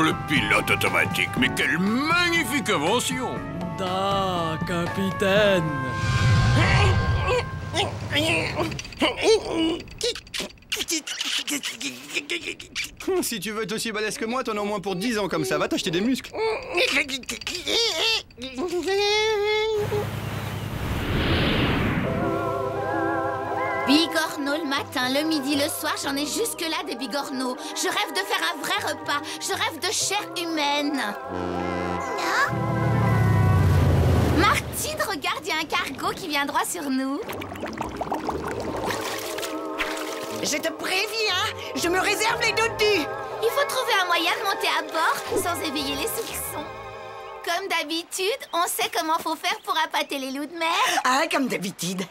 le pilote automatique. Mais quelle magnifique invention! Da, capitaine. Si tu veux être aussi balèze que moi, t'en as au moins pour 10 ans comme ça. Va t'acheter des muscles. Bigorneau le matin, le midi, le soir, j'en ai jusque-là des bigorneaux. Je rêve de faire un vrai repas. Je rêve de chair humaine. Martine, regarde, il y a un cargo qui vient droit sur nous. Je te préviens, je me réserve les dodus. Il faut trouver un moyen de monter à bord sans éveiller les soupçons. Comme d'habitude, on sait comment faut faire pour appâter les loups de mer. Ah, comme d'habitude.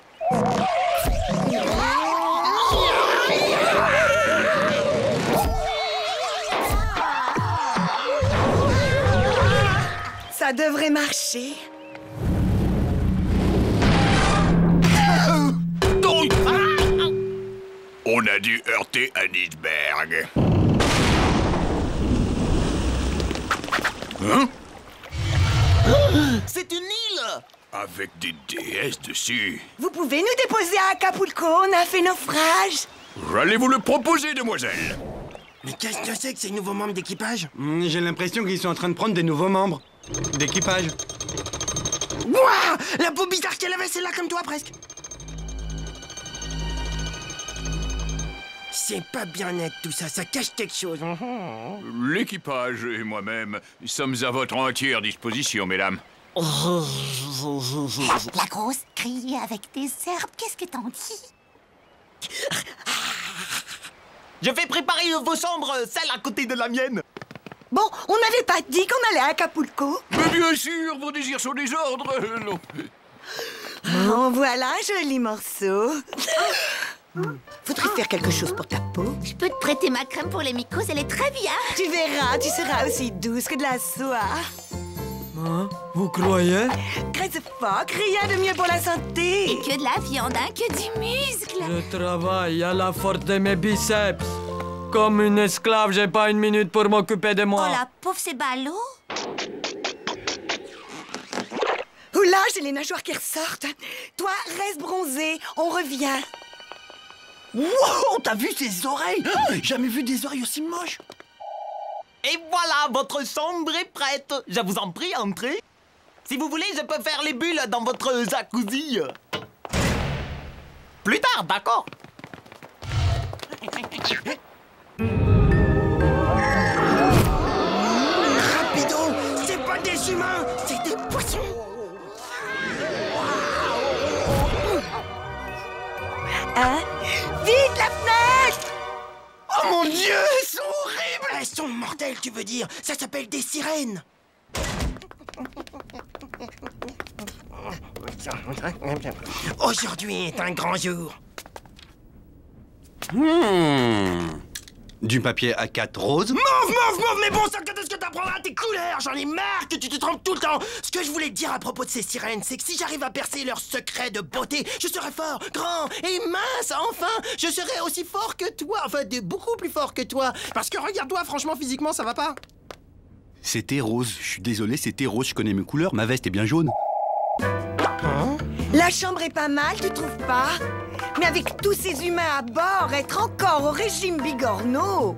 Ça devrait marcher. On a dû heurter un iceberg. Hein? C'est une île! Avec des déesses dessus. Vous pouvez nous déposer à Acapulco, on a fait naufrage. J'allais vous le proposer, demoiselle. Mais qu'est-ce que c'est que ces nouveaux membres d'équipage? J'ai l'impression qu'ils sont en train de prendre des nouveaux membres d'équipage. Ouah! La peau bizarre qu'elle avait, c'est là comme toi, presque. C'est pas bien net tout ça, ça cache quelque chose. L'équipage et moi-même sommes à votre entière disposition, mesdames. La grosse grille avec des herbes, qu'est-ce que t'en dis? Je vais préparer vos chambres, celle à côté de la mienne. Bon, on n'avait pas dit qu'on allait à Acapulco. Mais bien sûr, vos désirs sont des ordres. Non. Oh, voilà un joli morceau. Faudrait faire quelque chose pour ta peau. Je peux te prêter ma crème pour les mycoses, elle est très bien. Tu verras, tu seras aussi douce que de la soie. Hein? Vous croyez? Graisse phoque, rien de mieux pour la santé. Et que de la viande, hein, que du muscle. Je travaille à la force de mes biceps. Comme une esclave, j'ai pas une minute pour m'occuper de moi. Oh la pauvre, c'est ballot. Oula, j'ai les nageoires qui ressortent. Toi, reste bronzé, on revient. Wow, t'as vu ses oreilles? Jamais vu des oreilles aussi moches. Et voilà, votre chambre est prête. Je vous en prie, entrez. Si vous voulez, je peux faire les bulles dans votre jacuzzi. Plus tard, d'accord? Rapido, c'est pas des humains, c'est des poissons. Hein? Vite, la fenêtre! Oh mon Dieu, elles sont horribles! Elles sont mortelles, tu veux dire? Ça s'appelle des sirènes. Aujourd'hui est un grand jour. Du papier A4 rose. Mauve, mais bon sang, quand est-ce que t'apprendras tes couleurs? J'en ai marre que tu te trompes tout le temps. Ce que je voulais te dire à propos de ces sirènes, c'est que si j'arrive à percer leur secret de beauté, je serai fort, grand et mince, enfin. Je serai aussi fort que toi, enfin, beaucoup plus fort que toi. Parce que regarde-toi, franchement, physiquement, ça va pas. C'était rose. Je suis désolé, c'était rose. Je connais mes couleurs. Ma veste est bien jaune. La chambre est pas mal, tu trouves pas? Mais avec tous ces humains à bord, être encore au régime bigorneau.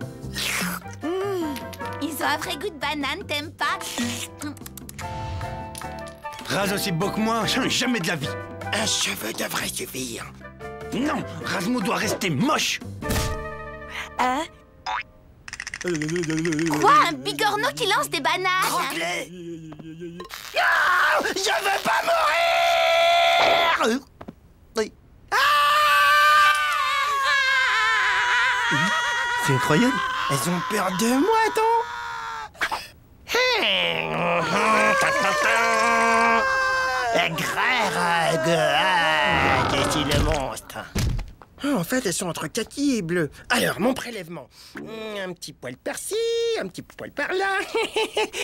Ils ont un vrai goût de banane, t'aimes pas? Rase aussi beau que moi. Jamais de la vie. Un cheveu devrait suffire. Non, Razmo doit rester moche. Hein? Quoi? Un bigorneau qui lance des bananes? Croque-les. Ah, je veux pas mourir. C'est incroyable. Elles ont peur de moi, attends. Qu'est-ce le monstre? En fait, elles sont entre kaki et bleu. Alors, mon prélèvement. Un petit poil par-ci, un petit poil par-là.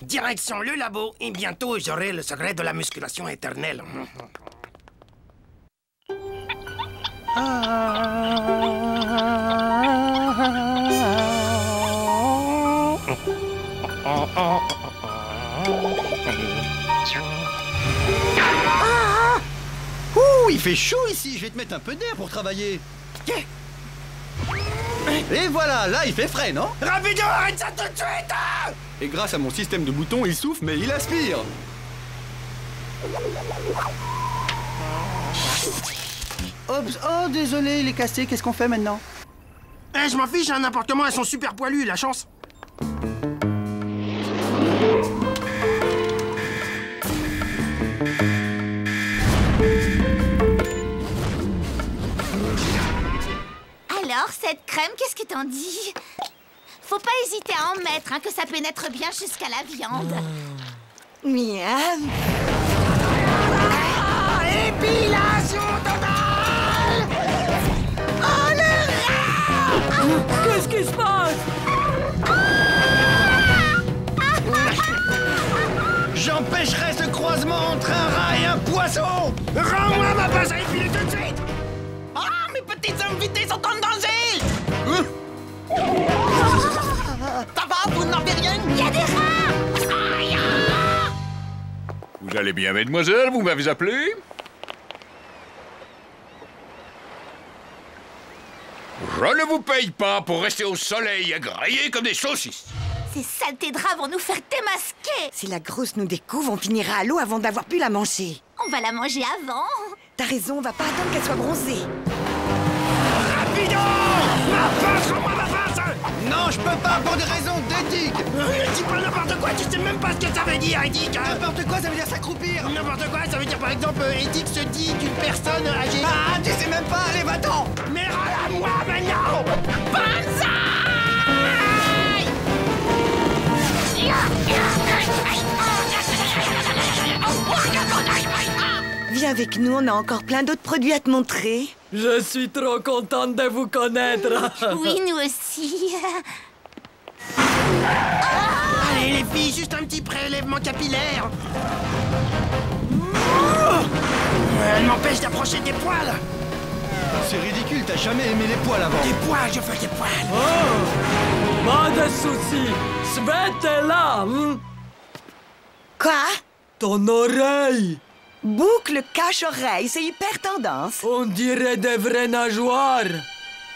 Direction le labo, et bientôt j'aurai le secret de la musculation éternelle. Ouh, il fait chaud ici, je vais te mettre un peu d'air pour travailler. Et voilà, là il fait frais, non? Rapido, arrête ça tout de suite! Et grâce à mon système de boutons, il souffle, mais il aspire. Oups, oh désolé, il est cassé, qu'est-ce qu'on fait maintenant? Eh, je m'en fiche, hein, n'importe comment, elles sont super poilues, la chance. Alors, cette crème, qu'est-ce que t'en dis? Faut pas hésiter à en mettre, hein, que ça pénètre bien jusqu'à la viande. Miam. Épilation totale! Oh, le rat! Qu'est-ce qui se passe? J'empêcherai ce croisement entre un rat et un poisson. Rends-moi ma base à épiler tout de suite! Ah, mes petites invités sont en danger! Ça va, vous n'avez rien? Il y a des rats! Vous allez bien, mademoiselle? Vous m'avez appelé? Je ne vous paye pas pour rester au soleil à griller comme des saucisses. Ces saletés de rats vont nous faire démasquer! Si la grosse nous découvre, on finira à l'eau avant d'avoir pu la manger. On va la manger avant! T'as raison, on va pas attendre qu'elle soit bronzée. Rapido! Ma face, rends-moi ma face! Non, je peux pas pour des raisons d'éthique. Ne dis pas n'importe quoi, tu sais même pas ce que ça veut dire, éthique! Hein? N'importe quoi, ça veut dire s'accroupir. N'importe quoi, ça veut dire par exemple, éthique se dit d'une personne âgée. Ah, tu sais même pas, allez, va-t'en. Mais rends-la-moi maintenant! Banzai! Viens avec nous, on a encore plein d'autres produits à te montrer. Je suis trop contente de vous connaître. Oui, nous aussi. Allez les filles, juste un petit prélèvement capillaire. Elle m'empêche d'approcher des poils. C'est ridicule, t'as jamais aimé les poils avant. Des poils, je veux des poils. Oh, pas de soucis. Svet est là. Quoi? Ton oreille. Boucle cache-oreille, c'est hyper tendance. On dirait des vraies nageoires.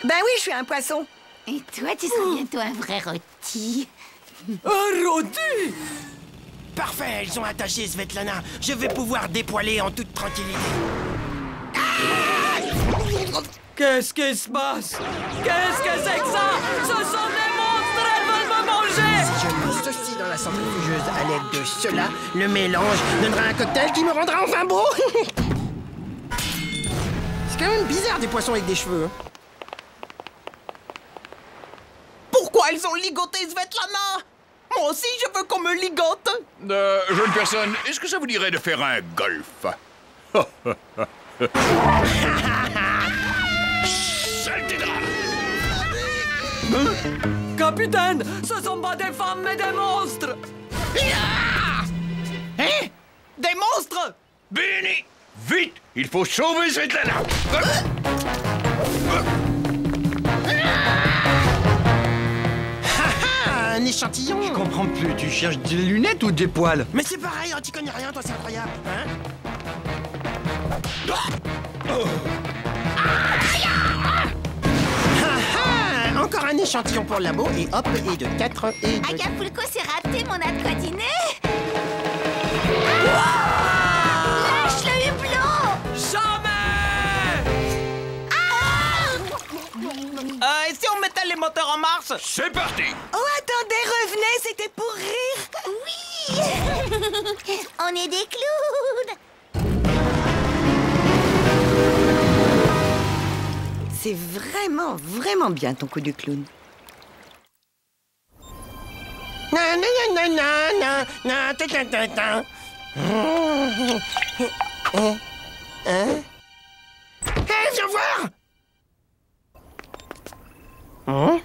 Ben oui, je suis un poisson. Et toi, tu seras bientôt un vrai rôti. Un rôti. Parfait, elles sont attachées, Svetlana. Je vais pouvoir dépoiler en toute tranquillité. Qu'est-ce qui se passe? Qu'est-ce que c'est que ça? Ce sont des monstres, elles veulent me manger! Si je mets ceci dans la centrifugeuse à l'aide de cela, le mélange donnera un cocktail qui me rendra enfin beau. C'est quand même bizarre des poissons avec des cheveux. Hein. Pourquoi ils ont ligoté Svetlana? Moi aussi, je veux qu'on me ligote. Jeune personne, est-ce que ça vous dirait de faire un golf? Saleté de rat! Capitaine, ce sont pas des femmes mais des monstres! Hein? Des monstres? Benny! Vite! Il faut sauver Svetlana! Un échantillon. Je comprends plus, tu cherches des lunettes ou des poils? Mais c'est pareil, tu connais rien, toi, c'est incroyable. Hein? Encore un échantillon pour le labo, et hop, et de 4 et de... Acapulco, c'est raté, mais on a de quoi dîner. Lâche le hublot! Jamais! Et si on mettait les moteurs en marche? C'est parti! Oh, attendez, revenez, c'était pour rire. Oui! On est des clowns! C'est vraiment, vraiment bien ton coup du clown. Viens voir! Hein?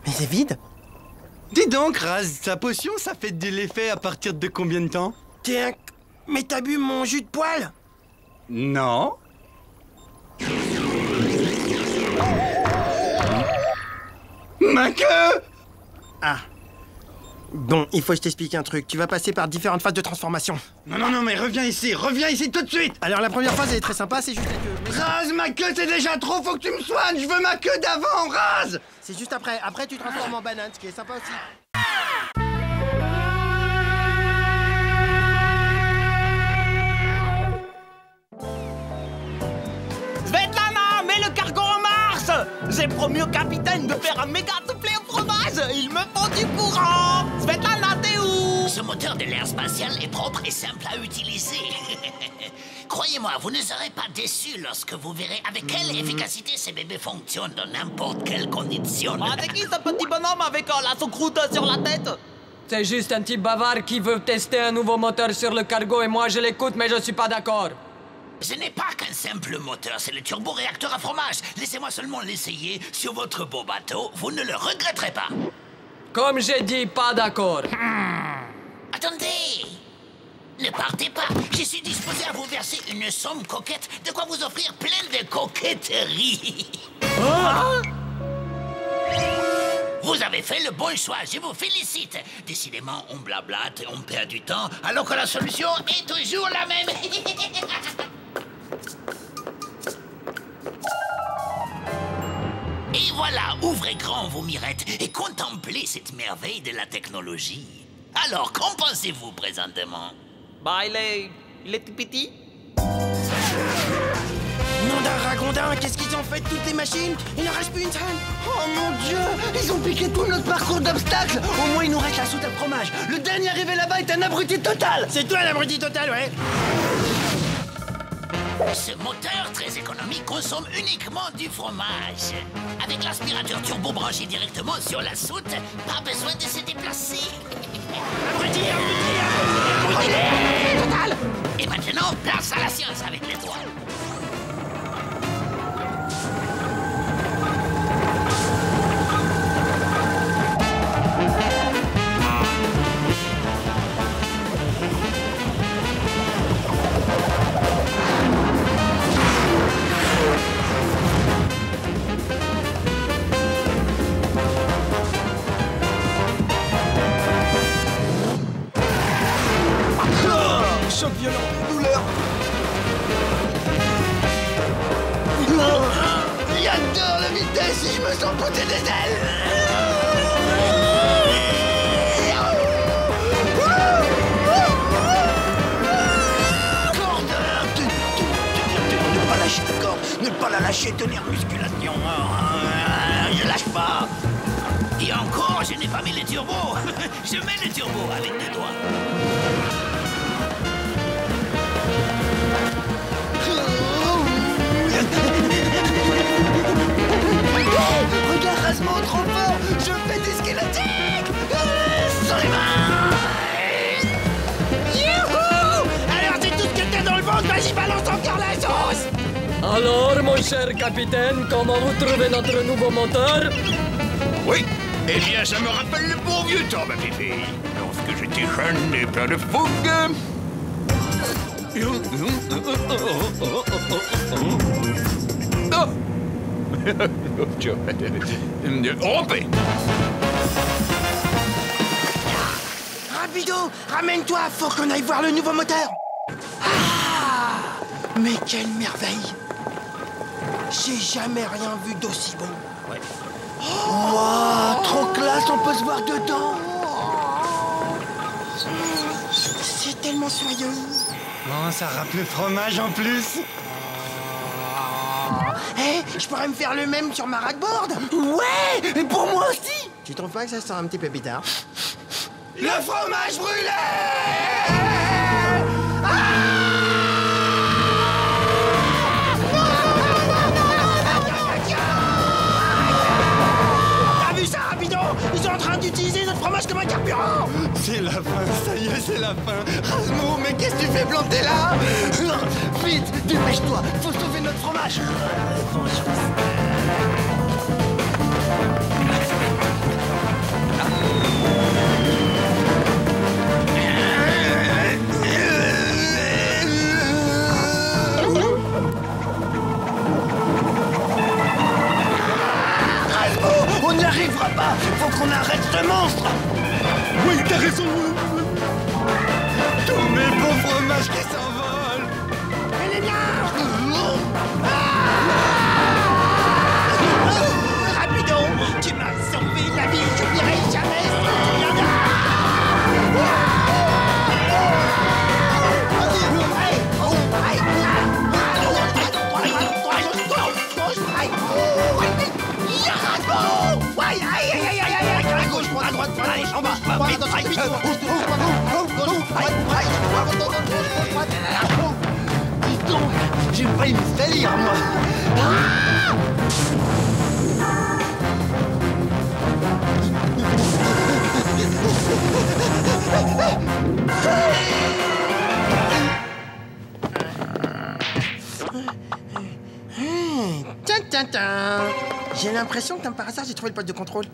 Mais c'est vide. Dis donc, Raz, ta potion, ça fait de l'effet à partir de combien de temps? Tiens, mais t'as bu mon jus de poil? Non. Ma queue! Ah. Bon, il faut que je t'explique un truc. Tu vas passer par différentes phases de transformation. Non, mais reviens ici tout de suite. Alors la première phase elle est très sympa, c'est juste la queue. Rase, ma queue, c'est déjà trop, faut que tu me soignes. Je veux ma queue d'avant, rase. C'est juste après. Après tu transformes en banane, ce qui est sympa aussi. Svetlana, mets le cargo en marche! J'ai promis au capitaine de faire un méga soufflé au fromage! Il me faut du courant! Svetlana, t'es où? Ce moteur de l'air spatial est propre et simple à utiliser. Croyez-moi, vous ne serez pas déçus lorsque vous verrez avec quelle efficacité ces bébés fonctionnent dans n'importe quelle condition. Ah, c'est qui ce petit bonhomme avec la soucroute sur la tête? C'est juste un type bavard qui veut tester un nouveau moteur sur le cargo et moi je l'écoute mais je suis pas d'accord. Ce n'est pas qu'un simple moteur, c'est le turboréacteur à fromage. Laissez-moi seulement l'essayer sur votre beau bateau, vous ne le regretterez pas. Comme j'ai dit, pas d'accord. Attendez! Ne partez pas, je suis disposé à vous verser une somme coquette, de quoi vous offrir plein de coquetterie. Vous avez fait le bon choix, je vous félicite. Décidément, on blablate et on perd du temps, alors que la solution est toujours la même. Et voilà, ouvrez grand vos mirettes et contemplez cette merveille de la technologie. Alors, qu'en pensez-vous présentement? Bah, il est tout petit. Nom d'un ragondin, qu'est-ce qu'ils ont fait de toutes les machines? Il ne reste plus une seule. Oh mon Dieu, ils ont piqué tout notre parcours d'obstacles. Au moins, il nous reste la soute à fromage. Le dernier arrivé là-bas est un abruti total. C'est toi l'abruti total, ouais. Ce moteur très économique consomme uniquement du fromage. Avec l'aspirateur turbo branché directement sur la soute, pas besoin de se déplacer. Abruti total! Et maintenant, place à la science avec les doigts. Choc violent, douleur. J'adore la vitesse et je me sens poter des ailes. Corde, ne pas lâcher la corde, ne pas la lâcher, tenir musculation. Je lâche pas. Et encore, je n'ai pas mis le turbo. Je mets le turbo avec les doigts. Regarde Rasmo, trop fort. Je fais des squelettiques. Sur les mains. Youhou! Alors c'est tout ce que t'as dans le ventre, vas-y balance encore la sauce! Alors, mon cher capitaine, comment vous trouvez notre nouveau moteur? Oui, eh bien, ça me rappelle le bon vieux temps, ma fille. Lorsque j'étais jeune et plein de fougue. Rompez! Rapido, ramène-toi, faut qu'on aille voir le nouveau moteur! Ah! Mais quelle merveille! J'ai jamais rien vu d'aussi beau. Ouais. Wow, trop classe, on peut se voir dedans. C'est tellement soyeux. Oh, ça râpe le fromage en plus. Hé, je pourrais me faire le même sur ma ragboard? Ouais, et pour moi aussi. Tu trouves pas que ça sort un petit peu bizarre? Le fromage brûlé. T'as vu ça, Rapido? Ils sont en train d'utiliser notre fromage comme un carburant! C'est la fin, ça y est, c'est la fin. Rasmo, mais qu'est-ce que tu fais planter là? Vite, dépêche-toi, faut sauver notre fromage. Rasmo, on n'y arrivera pas. Faut qu'on arrête ce monstre. Oui, fromage qui s'envole. Elle est bien. Rapido, tu m'as sauvé la vie, j'oublierai jamais ce souvenir. Dis donc, j'ai failli me salir, moi. Tiens, tiens, tiens. J'ai l'impression que par hasard, j'ai trouvé le poste de contrôle.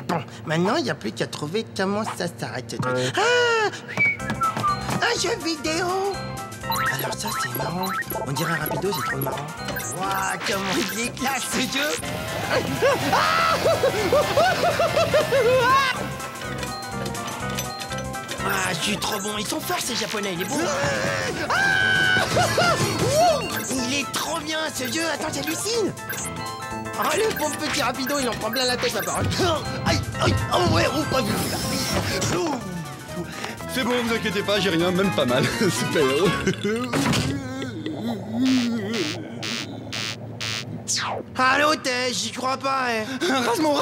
Bon, maintenant, il n'y a plus qu'à trouver comment ça s'arrête, ce truc. Ah! Un jeu vidéo! Alors ça, c'est marrant. On dirait un rapido, c'est trop marrant. Waouh, comment il est classe, ce jeu! Ah, je suis trop bon. Ils sont forts, ces Japonais. Il est bon. Il est trop bien, ce jeu. Attends, j'hallucine. Oh, le pauvre petit rapido, il en prend plein la tête, la parole. Aïe, aïe, oh ouais, oh, pas vu. C'est bon, vous inquiétez pas, j'ai rien, même pas mal. Super. Allô, Tej, j'y crois pas, hein. Rasmo.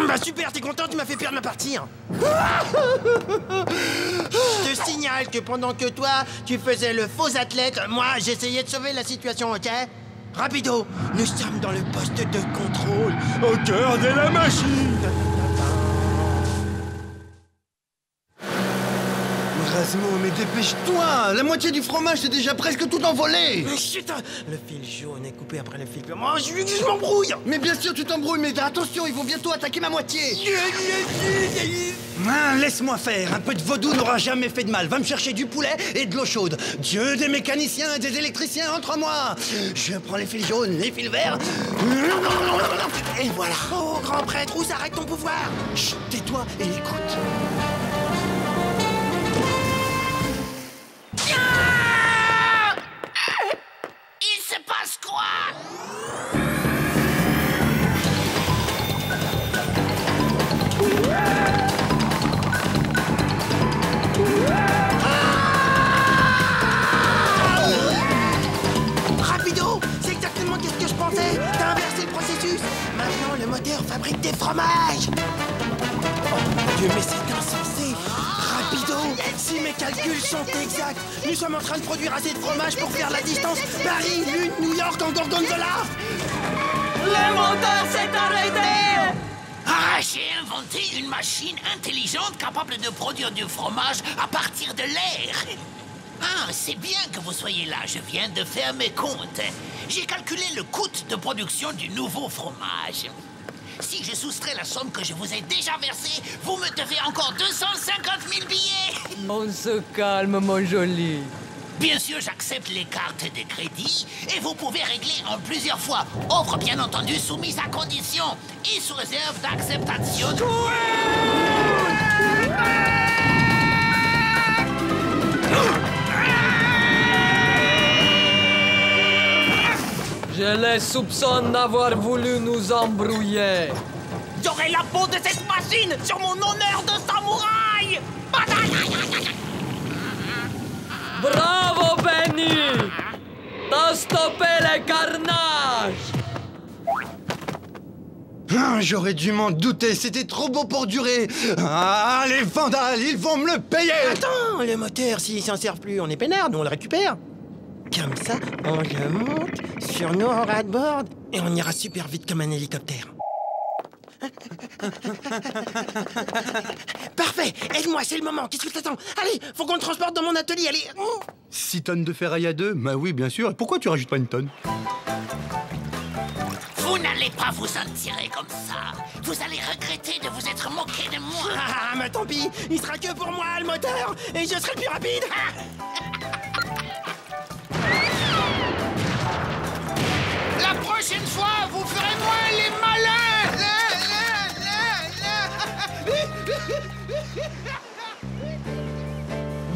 Bah super, t'es content, tu m'as fait perdre ma partie. Hein. Je te signale que pendant que toi, tu faisais le faux athlète, moi, j'essayais de sauver la situation, ok? Rapido, nous sommes dans le poste de contrôle, au cœur de la machine. Rasmo, mais dépêche-toi. La moitié du fromage, c'est déjà presque tout envolé. Chut, le fil jaune est coupé après le fil blanc. Oh, je m'embrouille. Mais bien sûr, tu t'embrouilles, mais attention, ils vont bientôt attaquer ma moitié. Ah, laisse-moi faire. Un peu de vaudou n'aura jamais fait de mal. Va me chercher du poulet et de l'eau chaude. Dieu des mécaniciens et des électriciens entre moi. Je prends les fils jaunes, les fils verts. Et voilà. Oh, grand prêtre, où s'arrête ton pouvoir? Chut, tais-toi et écoute. Il se passe quoi? Rapido, c'est exactement ce que je pensais. T'as inversé le processus. Maintenant, le moteur fabrique des fromages. Oh, Dieu, mais c'est insensé. Rapido, si mes calculs sont exacts, nous sommes en train de produire assez de fromage pour faire la distance Paris, Lune, New York en gorgonzola. Le moteur s'est arrêté! Ah, j'ai inventé une machine intelligente capable de produire du fromage à partir de l'air. Ah, c'est bien que vous soyez là. Je viens de faire mes comptes. J'ai calculé le coût de production du nouveau fromage. Si je soustrais la somme que je vous ai déjà versée, vous me devez encore 250 000 billets. On se calme, mon joli. Bien sûr, j'accepte les cartes de crédit et vous pouvez régler en plusieurs fois. Offre bien entendu soumise à condition et sous réserve d'acceptation. Je les soupçonne d'avoir voulu nous embrouiller. J'aurai la peau de cette machine sur mon honneur de samouraï. Bravo, Benny! T'as stoppé les carnages! Ah, j'aurais dû m'en douter, c'était trop beau pour durer. Ah, les vandales, ils vont me le payer. Attends, le moteur, s'il s'en sert plus, on est peinard, nous on le récupère. Comme ça, on le monte sur nos ras-de-bord et on ira super vite comme un hélicoptère. Parfait, aide-moi, c'est le moment. Qu'est-ce que t'attends? Allez, faut qu'on le transporte dans mon atelier, allez. 6 tonnes de ferraille à 2? Bah oui, bien sûr. Et pourquoi tu rajoutes pas une tonne? Vous n'allez pas vous en tirer comme ça. Vous allez regretter de vous être moqué de moi. Ah, mais tant pis, il sera que pour moi, le moteur, et je serai le plus rapide. La prochaine fois, vous ferez moins les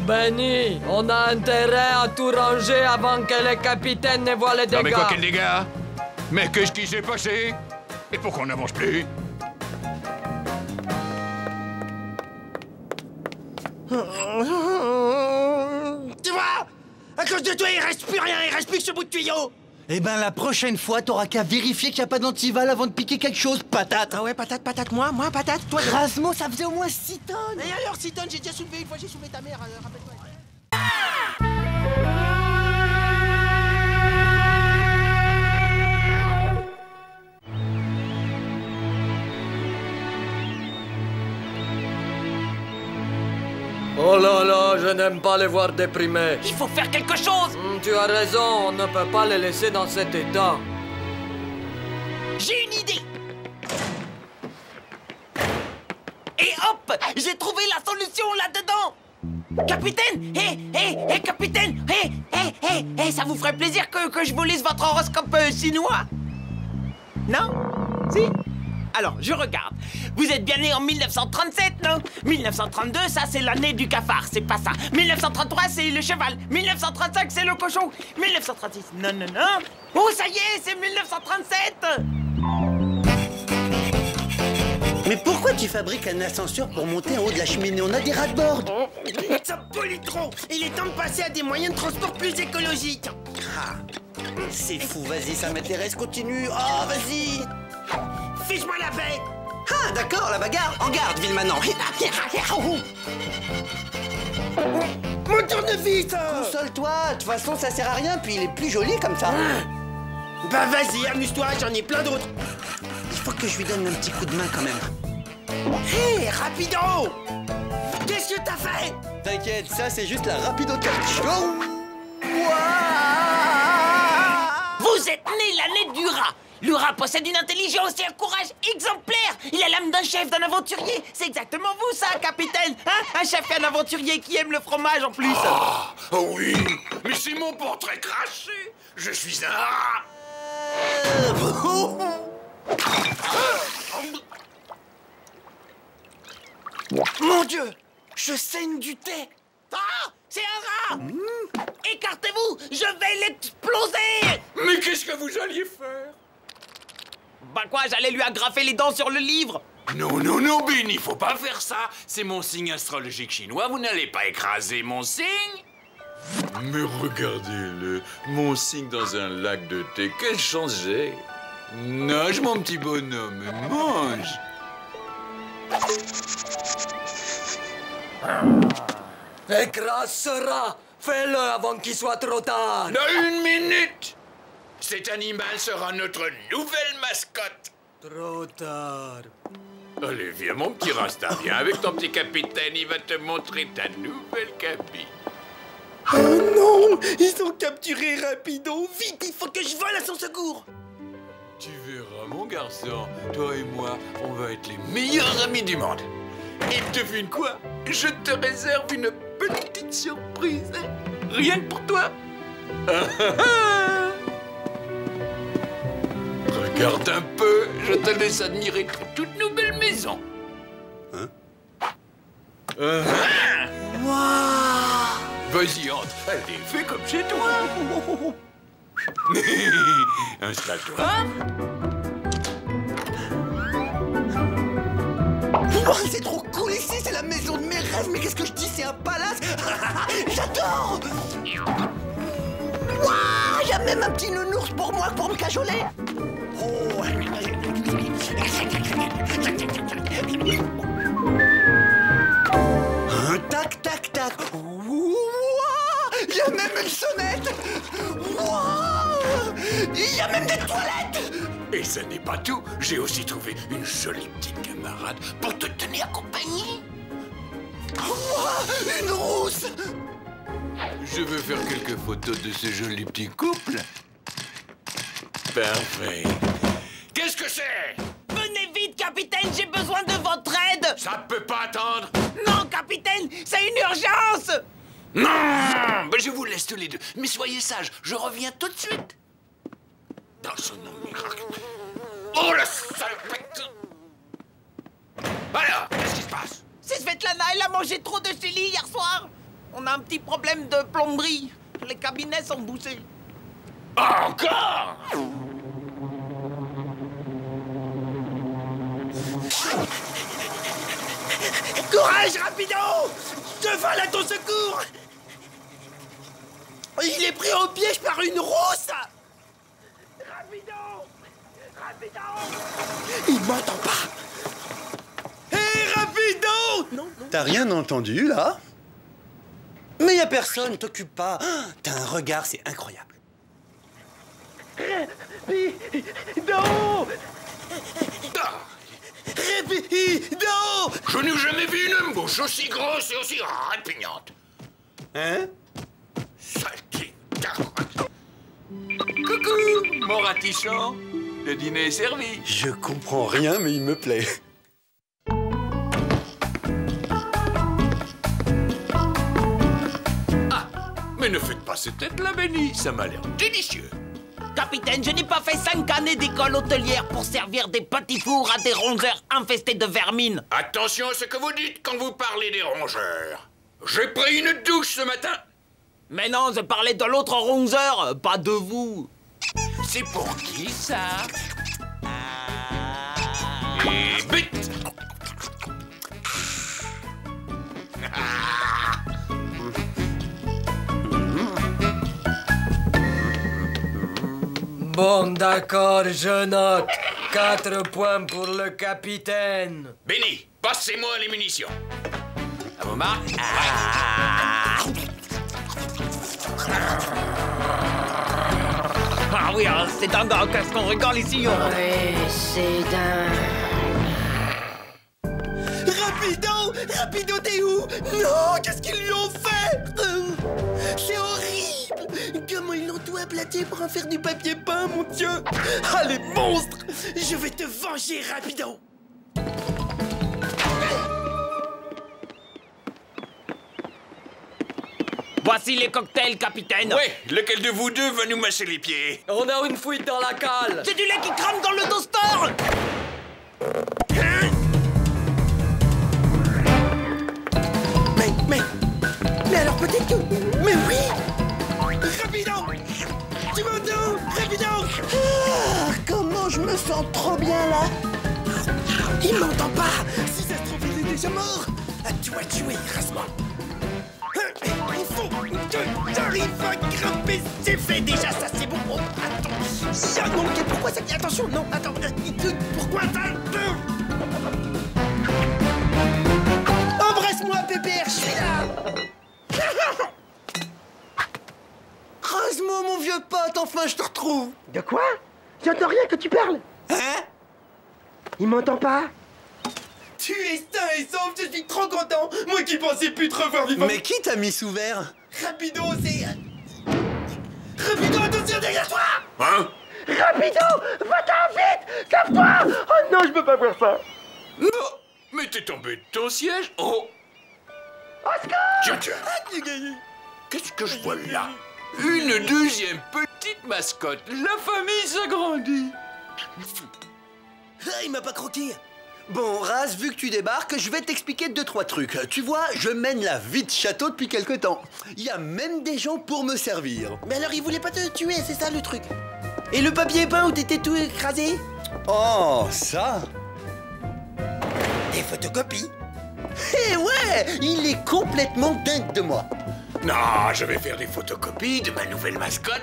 Benny, on a intérêt à tout ranger avant que le capitaine ne voit les dégâts. Non mais quoi, quel dégâts? Mais qu'est-ce qui s'est passé? Et pourquoi on n'avance plus? Tu vois? À cause de toi, il reste plus rien, il reste plus que ce bout de tuyau. Eh ben, la prochaine fois, t'auras qu'à vérifier qu'il n'y a pas d'antival avant de piquer quelque chose, patate. Ah ouais, patate, patate, moi, patate, toi. Rasmo, ça faisait au moins 6 tonnes. Et alors, 6 tonnes, j'ai déjà soulevé une fois, j'ai soulevé ta mère, rappelle-toi. Oh là là, je n'aime pas les voir déprimés. Il faut faire quelque chose. Tu as raison, on ne peut pas les laisser dans cet état. J'ai une idée. Et hop, j'ai trouvé la solution là-dedans. Capitaine, hé, capitaine, hé, ça vous ferait plaisir que je vous lise votre horoscope chinois? Non? Si? Alors, je regarde. Vous êtes bien né en 1937, non? 1932, ça, c'est l'année du cafard, c'est pas ça. 1933, c'est le cheval. 1935, c'est le cochon. 1936, non. Oh, ça y est, c'est 1937! Mais pourquoi tu fabriques un ascenseur pour monter en haut de la cheminée? On a des rats de bord. Ça pollue trop. Il est temps de passer à des moyens de transport plus écologiques. Ah, c'est fou, vas-y, ça m'intéresse, continue. Oh, vas-y. Fiche-moi la paix. Ah, d'accord, la bagarre. En garde, Villemanant. Mon tournevis. Console-toi, de toute façon, ça sert à rien, puis il est plus joli comme ça. Bah vas-y, amuse-toi, j'en ai plein d'autres. Il faut que je lui donne un petit coup de main quand même. Hé, rapido. Qu'est-ce que t'as fait? T'inquiète, ça c'est juste la rapido catch. Oh. Vous êtes né l'année du rat. Le rat possède une intelligence et un courage exemplaires. Il a l'âme d'un chef, d'un aventurier. C'est exactement vous, ça, capitaine. Hein? Un chef et un aventurier qui aime le fromage, en plus. Oh oui, mais c'est mon portrait craché. Je suis un rat. Mon Dieu, je saigne du thé. Ah, c'est un rat. Écartez-vous, je vais l'exploser. Mais qu'est-ce que vous alliez faire? Bah quoi, j'allais lui agrafer les dents sur le livre. Non, Benny, faut pas faire ça. C'est mon signe astrologique chinois, vous n'allez pas écraser mon signe. Mais regardez-le, mon signe dans un lac de thé, quelle chance j'ai. Nage, mon petit bonhomme, mange. Écrase ce rat. Fais-le avant qu'il soit trop tard. Une minute. Cet animal sera notre nouvelle mascotte. Trop tard. Allez, viens, mon petit Rasta, viens avec ton petit capitaine, il va te montrer ta nouvelle cabine. Oh non, ils ont capturé Rapido. Vite, il faut que je vole à son secours. Tu verras, mon garçon, toi et moi, on va être les meilleurs amis du monde. Et devine quoi? Je te réserve une petite surprise. Rien que pour toi. Regarde un peu, je te laisse admirer toute nouvelle maison. Vas-y, entre, allez, fais comme chez toi. Installe-toi. Oh, c'est trop cool ici, c'est la maison de mes rêves. Mais qu'est-ce que je dis, c'est un palace. J'adore. Waouh, il y a même un petit nounours pour moi, pour me cajoler. Oh. Tac, tac, tac. Il y a même une sonnette. Il y a même des toilettes. Et ça n'est pas tout, j'ai aussi trouvé une jolie petite camarade pour te tenir compagnie. Une rousse. Je veux faire quelques photos de ce joli petit couple. Parfait. Qu'est-ce que c'est? Venez vite, capitaine, j'ai besoin de votre aide. Ça peut pas attendre. Non, capitaine, c'est une urgence. Non, ben je vous laisse tous les deux. Mais soyez sages, je reviens tout de suite. Dans son nom miracle. Oh, la salpette! Alors, qu'est-ce qui se passe? C'est Svetlana, elle a mangé trop de chili hier soir. On a un petit problème de plomberie. Les cabinets sont bouchés. Encore? Courage, Rapido! Je vole à ton secours! Il est pris au piège par une rousse! Rapido! Rapido! Il m'entend pas! Hé, Rapido! Non, non. T'as rien entendu, là? Mais y a personne, t'occupe pas. T'as un regard, c'est incroyable. Rapido! Rapido! Je n'ai jamais vu une bouche aussi grosse et aussi répugnante. Hein? Saleté carotte. Coucou, mon ratichon. Le dîner est servi. Je comprends rien, mais il me plaît. Ah, mais ne faites pas cette tête-là, Benny. Ça m'a l'air délicieux. Capitaine, je n'ai pas fait 5 années d'école hôtelière pour servir des petits fours à des rongeurs infestés de vermine. Attention à ce que vous dites quand vous parlez des rongeurs. J'ai pris une douche ce matin. Mais non, je parlais de l'autre rongeur, pas de vous. C'est pour qui, ça? Et but! Bon, d'accord, je note. 4 points pour le capitaine. Benny, passez-moi les munitions. À vos marques. Ah oui, c'est dingue, qu'est-ce qu'on rigole ici. Ouais, c'est dingue. Rapido! Rapido, t'es où? Non, qu'est-ce qu'ils lui ont fait? C'est horrible! Comment ils l'ont tout aplaté pour en faire du papier peint, mon Dieu! Ah, les monstres! Je vais te venger, Rapido! Voici les cocktails, capitaine. Ouais, lequel de vous deux va nous masser les pieds? On a une fuite dans la cale. C'est du lait qui crame dans le toaster. Mais alors peut-être que... Mais oui! Rapido! Tu m'entends? Rapido! Ah, comment je me sens trop bien, là! Il m'entend pas! Si ça se trouve, il est déjà mort! À toi de jouer, rase-moi! Il faut que j'arrive à grimper! C'est fait déjà, ça c'est bon! Oh, attends! Ça, non, pourquoi ça... Attention, non, attends! Pourquoi ça... Embrasse-moi, pépère, je suis là! Heureusement, mon vieux pote, enfin je te retrouve. De quoi? J'entends rien que tu parles. Hein? Il m'entend pas? Tu es sain et sauf, je suis trop content. Moi qui pensais plus te revoir vivant. Mais qui t'a mis sous verre? Rapido, c'est... Rapido, attention derrière toi! Hein? Rapido, va-t'en vite! Sauve-toi! Oh non, je peux pas voir ça. Non! Mais t'es tombé de ton siège? Oh! Oscar! Tiens, tiens! Qu'est-ce que je vois là? Une deuxième petite mascotte. La famille s'agrandit. Ah, il m'a pas croqué. Bon, Raz, vu que tu débarques, je vais t'expliquer 2-3 trucs. Tu vois, je mène la vie de château depuis quelque temps. Il y a même des gens pour me servir. Mais alors, il voulait pas te tuer, c'est ça le truc. Et le papier peint où t'étais tout écrasé? Oh, ça? Des photocopies. Eh ouais, il est complètement dingue de moi. Non, je vais faire des photocopies de ma nouvelle mascotte.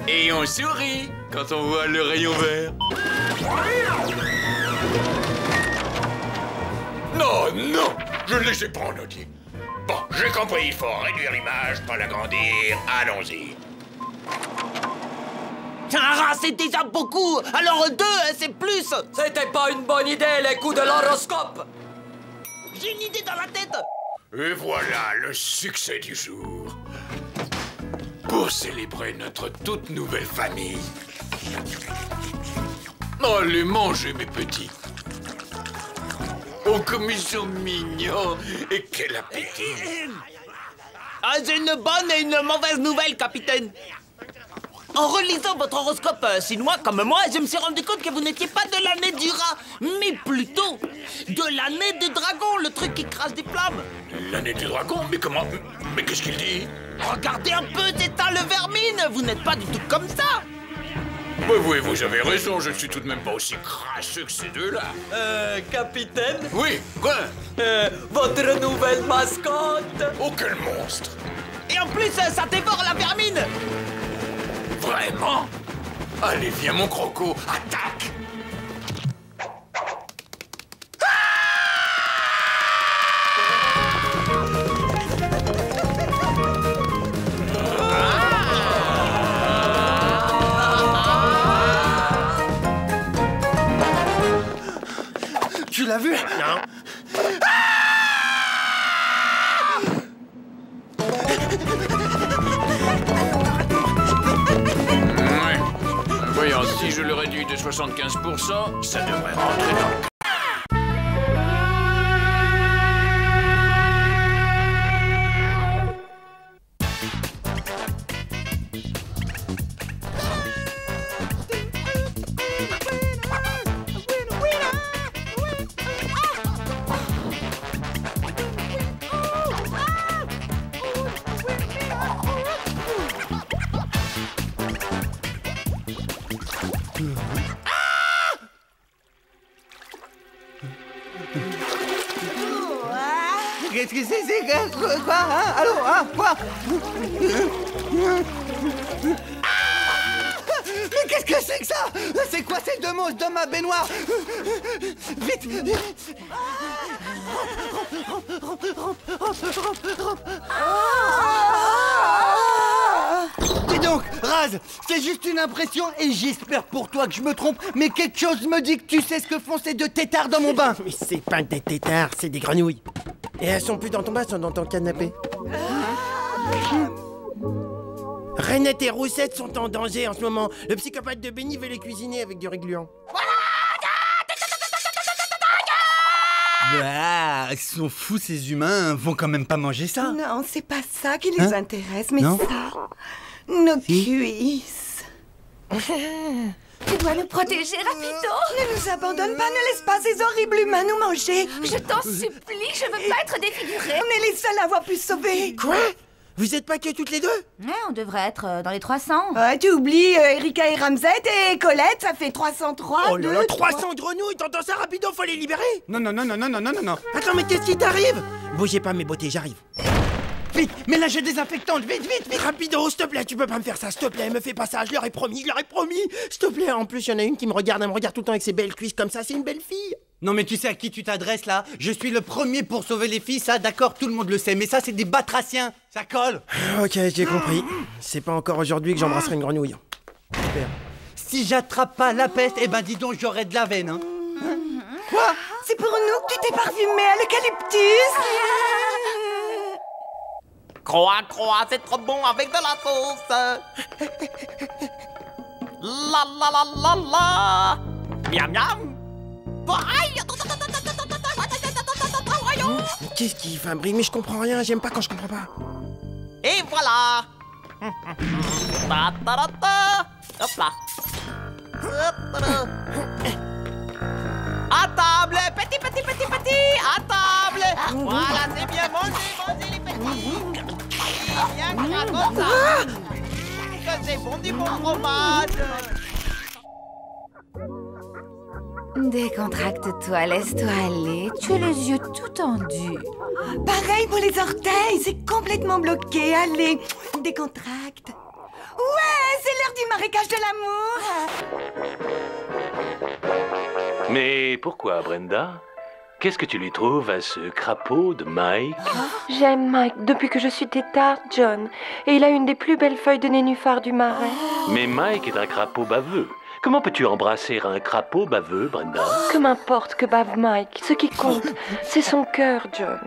Et on sourit quand on voit le rayon vert. Non, non, je ne les ai pas en entier. Bon, j'ai compris, il faut réduire l'image, pas l'agrandir. Allons-y. Ah, c'est déjà beaucoup. Alors 2, c'est plus. C'était pas une bonne idée, les coups de l'horoscope. J'ai une idée dans la tête. Et voilà le succès du jour. Pour célébrer notre toute nouvelle famille. Allez, mangez, mes petits. Oh, comme ils sont mignons. Et quel appétit. Ah, j'ai une bonne et une mauvaise nouvelle, capitaine. en relisant votre horoscope chinois comme moi, je me suis rendu compte que vous n'étiez pas de l'année du rat, mais plutôt de l'année du dragon, le truc qui crache des flammes. L'année du dragon? Mais comment? Mais qu'est-ce qu'il dit? Regardez un peu, c'est ça le vermine. Vous n'êtes pas du tout comme ça. Oui, vous avez raison, je ne suis tout de même pas aussi crasseux que ces deux-là. Capitaine, Oui, quoi? votre nouvelle mascotte. Oh, quel monstre! Et en plus, ça dévore la vermine. Vraiment? Allez, viens, mon croco, attaque! Tu l'as vu? Non. Ouais. Voyons, si je le réduis de 75%, ça devrait rentrer dans le... Qu'est-ce que c'est? Quoi? Hein? Allô? Hein? Quoi? Mais qu'est-ce que c'est que ça? C'est quoi ces deux monstres dans ma baignoire? Vite! Dis donc, Raz, c'est juste une impression et j'espère pour toi que je me trompe, mais quelque chose me dit que tu sais ce que font ces deux têtards dans mon bain. Mais c'est pas des tétards, c'est des grenouilles. Et elles sont plus dans ton bain, elles sont dans ton canapé. Rainette et Roussette sont en danger en ce moment. Le psychopathe de Benny veut les cuisiner avec du régluant. Ah, ils sont fous ces humains, vont quand même pas manger ça. Non, c'est pas ça qui les intéresse, mais Non. ça. Nos cuisses. Tu dois le protéger, Rapido. Ne nous abandonne pas, ne laisse pas ces horribles humains nous manger. Je t'en supplie, je veux pas être défigurée. On est les seuls à avoir pu se sauver. Quoi? Vous êtes pas que toutes les deux? Ouais, on devrait être dans les 300. Ouais, tu oublies Erika et Ramsey et Colette, ça fait 303. Oh là là, 300. 300 grenouilles, t'entends ça rapido, faut les libérer. Non. Attends, mais qu'est-ce qui t'arrive? Bougez pas mes beautés, j'arrive. Vite, mélange désinfectante, vite. Rapido, s'il te plaît, tu peux pas me faire ça, s'il te plaît, me fais pas ça, je leur ai promis, s'il te plaît. En plus, il y en a une qui me regarde, elle me regarde tout le temps avec ses belles cuisses comme ça, c'est une belle fille. Non mais tu sais à qui tu t'adresses là? Je suis le premier pour sauver les filles, ça d'accord, tout le monde le sait, mais ça c'est des batraciens, ça colle. Ok, j'ai compris. C'est pas encore aujourd'hui que j'embrasserai une grenouille. Super. Si j'attrape pas la peste, eh ben dis donc j'aurai de la veine, hein. Quoi? C'est pour nous que tu t'es parfumé à l'eucalyptus. Croix, c'est trop bon avec de la sauce. La. Miam miam. Qu'est-ce qu'il fabrique? Mais je comprends rien, j'aime pas quand je comprends pas. Et voilà. Hop là. À table, petit, à table. Voilà, c'est bien, mangez les petits. Bien comme ça. Que c'est bon du bon fromage. Décontracte-toi, laisse-toi aller. Tu as les yeux tout tendus. Pareil pour les orteils, c'est complètement bloqué. Allez, décontracte. Ouais, c'est l'heure du marécage de l'amour. Mais pourquoi, Brenda? Qu'est-ce que tu lui trouves à ce crapaud de Mike? J'aime Mike depuis que je suis tétard, John. Et il a une des plus belles feuilles de nénuphar du marais. Mais Mike est un crapaud baveux. Comment peux-tu embrasser un crapaud baveux, Brenda? Que m'importe que bave Mike. Ce qui compte, c'est son cœur, John.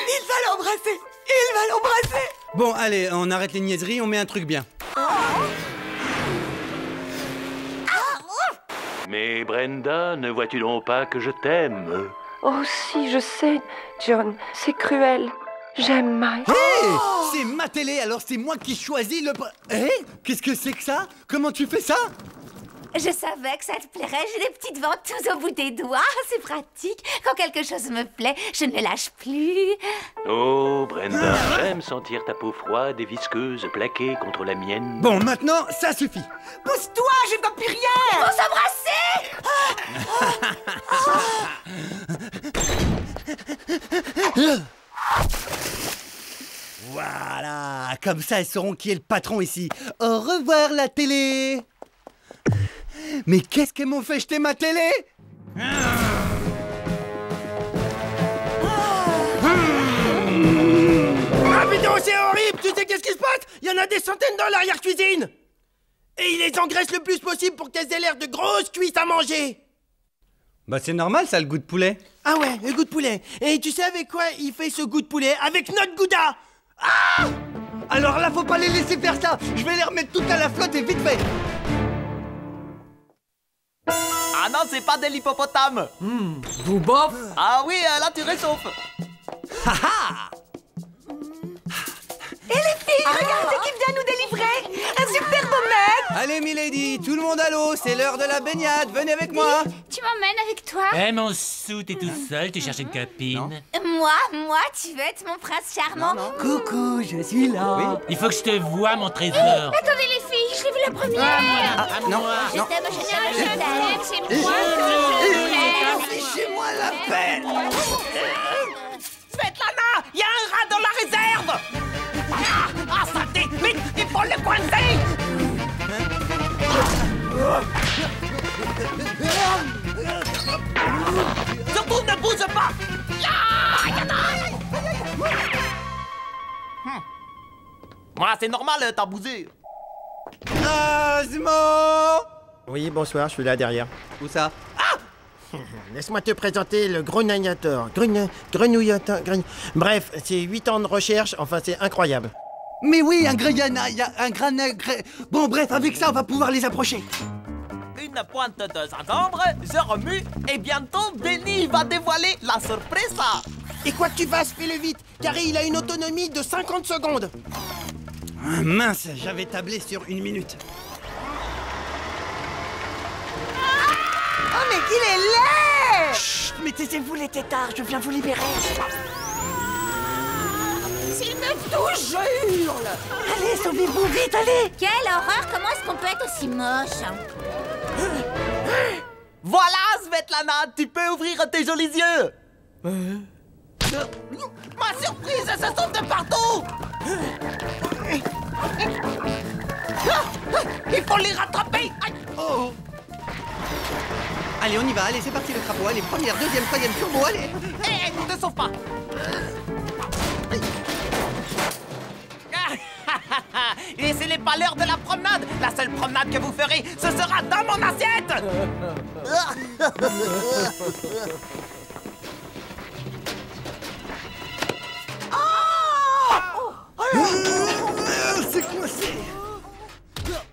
Il va l'embrasser. Bon allez, on arrête les niaiseries, on met un truc bien. Mais Brenda, ne vois-tu donc pas que je t'aime? Oh si, je sais, John. C'est cruel. J'aime Mike. Hé, c'est ma télé, alors c'est moi qui choisis le... Hé, qu'est-ce que c'est que ça? Comment tu fais ça? Je savais que ça te plairait, j'ai des petites ventouses au bout des doigts, c'est pratique. Quand quelque chose me plaît, je ne le lâche plus. Oh, Brenda, j'aime sentir ta peau froide et visqueuse plaquée contre la mienne. Bon, maintenant, ça suffit. Pousse-toi, je ne vois plus rien. Ils vont s'embrasser. Voilà, comme ça, elles sauront qui est le patron ici. Au revoir, la télé. Mais qu'est-ce qu'elles m'ont fait jeter ma télé? Rapido, c'est horrible! Tu sais qu'est-ce qui se passe? Il y en a des centaines dans l'arrière-cuisine! Et ils les engraissent le plus possible pour qu'elles aient l'air de grosses cuisses à manger! Bah c'est normal, ça, le goût de poulet. Ah ouais, le goût de poulet. Et tu sais avec quoi il fait ce goût de poulet? Avec notre gouda! Ah! Alors là, faut pas les laisser faire ça. Je vais les remettre toutes à la flotte et vite fait. Ah non, c'est pas de l'hippopotame. Boubof. Ah oui, là tu réchauffes. Et les filles, regardez qui vient nous délivrer. Un superbe mec. Allez, milady, tout le monde à l'eau, c'est l'heure de la baignade, venez avec moi. Tu m'emmènes avec toi? Eh mon sou, t'es tout seul, tu cherches une copine. Moi, tu veux être mon prince charmant? Coucou, je suis là. Oui. Il faut que je te voie, mon trésor. Attendez les filles, je l'ai vu la première. Non, Je non. t'aime, c'est moi que je t'aime. Fichez-moi la paix. Svetlana, il y a un rat dans la réserve. Ah, saleté, vite, il faut le coincer. Surtout ne bouge pas. Moi, c'est normal, t'as bougé. Asmo. Oui, bonsoir, je suis là derrière. Où ça? Laisse-moi te présenter le grenouillateur. Bref, c'est 8 ans de recherche, enfin c'est incroyable. Mais oui, un grillana, un Bon, bref, avec ça, on va pouvoir les approcher. Une pointe de gingembre, je remue, et bientôt Benny va dévoiler la surprise. Et quoi que tu fasses, fais-le vite, car il a une autonomie de 50 secondes. Ah, mince, j'avais tablé sur 1 minute. Oh, mais qu'il est laid. Chut, mais taisez-vous les têtards, je viens vous libérer. S'il me touche, je hurle. Allez, sauvez-vous vite, allez. Quelle horreur, comment est-ce qu'on peut être aussi moche? Voilà, Svetlana, tu peux ouvrir tes jolis yeux. Ma surprise, ça saute de partout. Il faut les rattraper. Oh. Allez, on y va, allez, c'est parti le crapaud. Allez, première, deuxième, troisième, turbo, allez. Hé, ne te sauve pas. Et ce n'est pas l'heure de la promenade. La seule promenade que vous ferez, ce sera dans mon assiette. C'est coincé.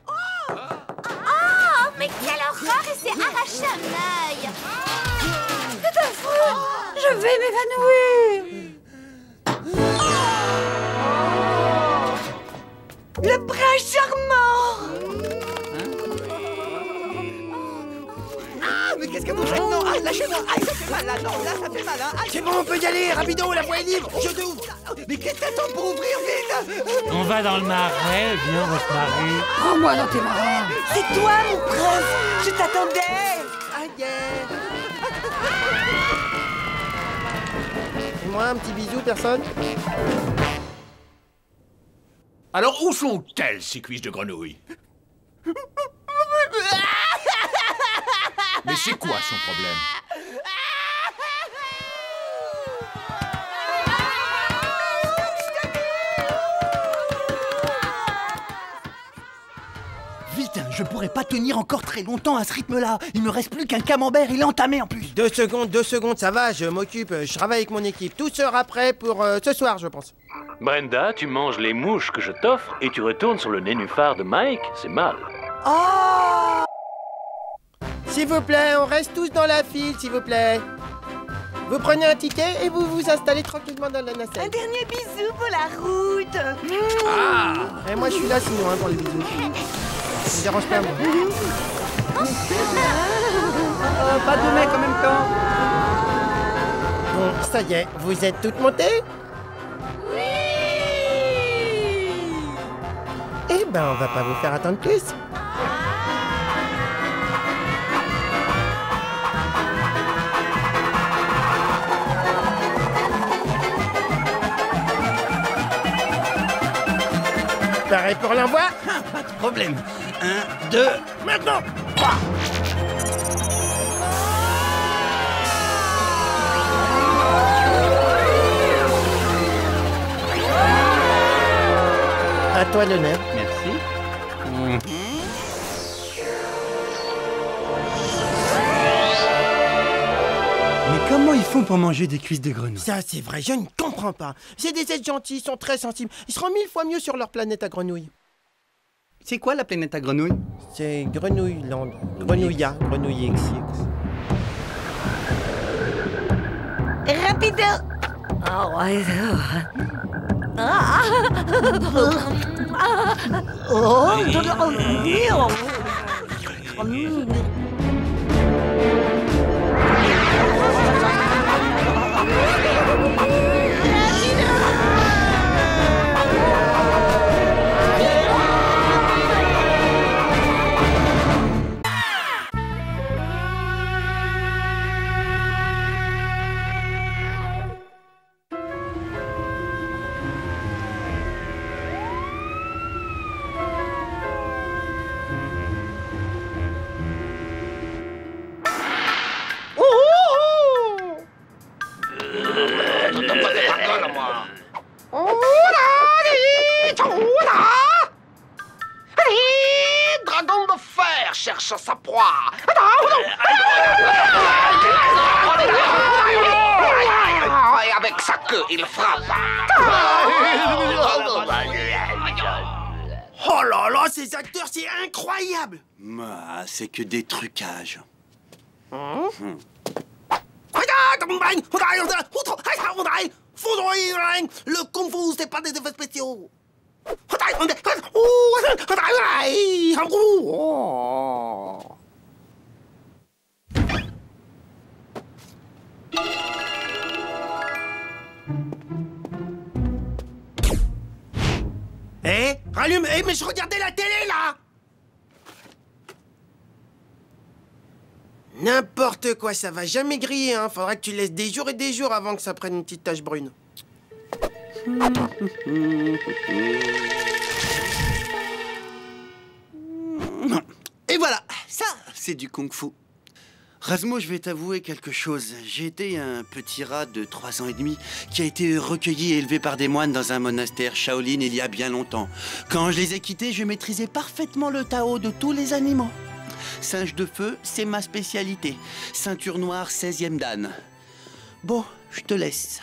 Oh, mais quelle horreur, il s'est arraché un œil. C'est affreux. Je vais m'évanouir. Le prince charmant. Ah, mais qu'est-ce que vous faites? Non, ah, lâchez-moi. Ah, ça fait mal, là. Non, là, ça fait mal, hein. C'est bon, on peut y aller, rapido, la voie est libre, je t'ouvre. Mais qu'est-ce que t'attends pour ouvrir vite? On va dans le marais, viens, Rosemary. Prends-moi dans tes bras. C'est toi, mon prince. Je t'attendais. Et moi, un petit bisou, personne? Alors, où sont-elles, ces cuisses de grenouille? Mais c'est quoi son problème? Vite, je pourrais pas tenir encore très longtemps à ce rythme-là. Il me reste plus qu'un camembert, il est entamé en plus. 2 secondes, ça va, je m'occupe, je travaille avec mon équipe. Tout sera prêt pour ce soir, je pense. Brenda, tu manges les mouches que je t'offre et tu retournes sur le nénuphar de Mike, c'est mal. S'il vous plaît, on reste tous dans la file, s'il vous plaît. Vous prenez un ticket et vous vous installez tranquillement dans la nacelle. Un dernier bisou pour la route. Et moi, je suis là sinon pour les bisous. Ça me dérange pas, moi. Pas deux mecs en même temps. Bon, ça y est, vous êtes toutes montées? Eh ben, on va pas vous faire attendre plus. Pareil pour l'envoi? Pas de problème. 1, 2, maintenant 3. À toi l'honneur. Merci. Mais comment ils font pour manger des cuisses de grenouille? Ça, c'est vrai, je ne comprends pas. C'est des êtres gentils, ils sont très sensibles. Ils seront 1000 fois mieux sur leur planète à grenouilles. C'est quoi la planète à grenouilles? C'est Grenouilland. Grenouilla, Grenouille XX. Rapido. Oh, ouais. Ah. Oh. Dragon de fer cherche sa proie. Et avec sa queue, il frappe. Oh là là, ces acteurs, c'est incroyable! C'est que des trucages. Le Kung Fu, c'est pas des effets spéciaux. Rallume. Mais je regardais la télé, là. N'importe quoi, ça va jamais griller, hein. Faudra que tu laisses des jours et des jours avant que ça prenne une petite tache brune. Et voilà, ça, c'est du kung-fu. Rasmo, je vais t'avouer quelque chose. J'ai été un petit rat de 3 ans et demi qui a été recueilli et élevé par des moines dans un monastère Shaolin il y a bien longtemps. Quand je les ai quittés, je maîtrisais parfaitement le Tao de tous les animaux. Singe de feu, c'est ma spécialité. Ceinture noire, 16e dan. Bon, je te laisse.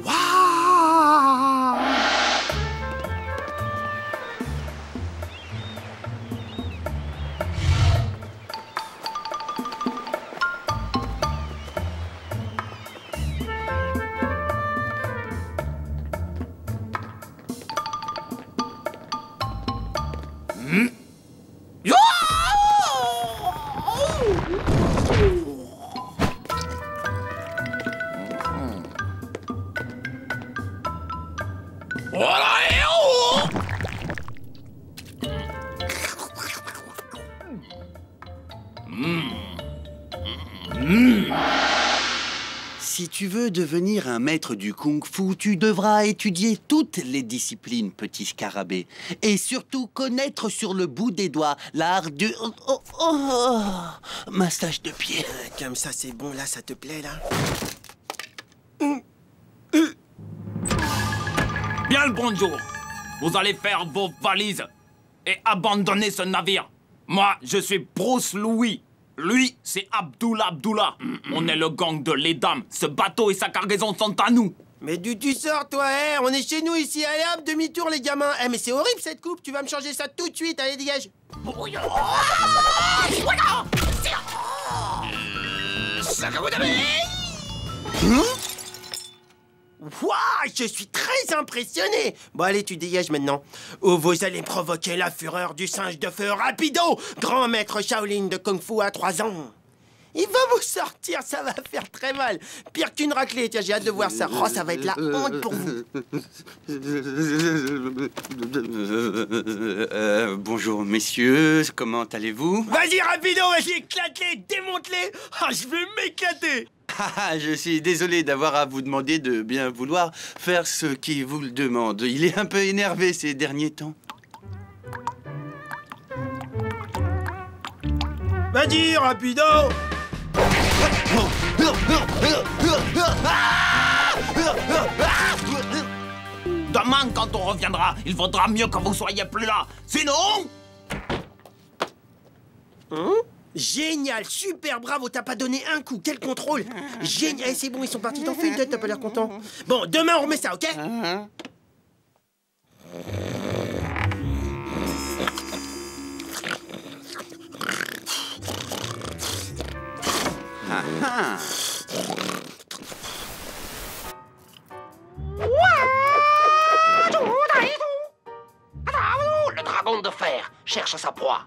Waouh! Si tu veux devenir un maître du kung-fu, tu devras étudier toutes les disciplines, petit scarabée. Et surtout connaître sur le bout des doigts l'art du... massage de pied. Comme ça, c'est bon, là, ça te plaît, là? Bien le bonjour. Vous allez faire vos valises et abandonner ce navire. Moi, je suis Bruce Louis. Lui, c'est Abdullah. On est le gang de les dames. Ce bateau et sa cargaison sont à nous. Mais d'où tu sors, toi, hein? On est chez nous ici. Allez hop, demi-tour, les gamins. Mais c'est horrible, cette coupe. Tu vas me changer ça tout de suite. Allez, dégage. ça que vous avez... Wouah, je suis très impressionné. Bon, allez, tu dégages maintenant. Ou vous allez provoquer la fureur du singe de feu Rapido, grand maître Shaolin de Kung Fu à 3 ans. Il va vous sortir, ça va faire très mal. Pire qu'une raclée, tiens, j'ai hâte de voir ça. Oh, ça va être la honte pour vous. Bonjour, messieurs, comment allez-vous? Vas-y, Rapido, vas-y, éclate-les, démonte-les. Ah, je vais m'éclater. Je suis désolé d'avoir à vous demander de bien vouloir faire ce qui vous le demande. Il est un peu énervé ces derniers temps. Vas-y, Rapido. Demain, quand on reviendra, il vaudra mieux que vous soyez plus là. Sinon... Génial, super, bravo, t'as pas donné un coup, quel contrôle. Génial, c'est bon, ils sont partis, t'en fais une tête, t'as pas l'air content. Bon, demain on remet ça, ok? Le dragon de fer cherche sa proie.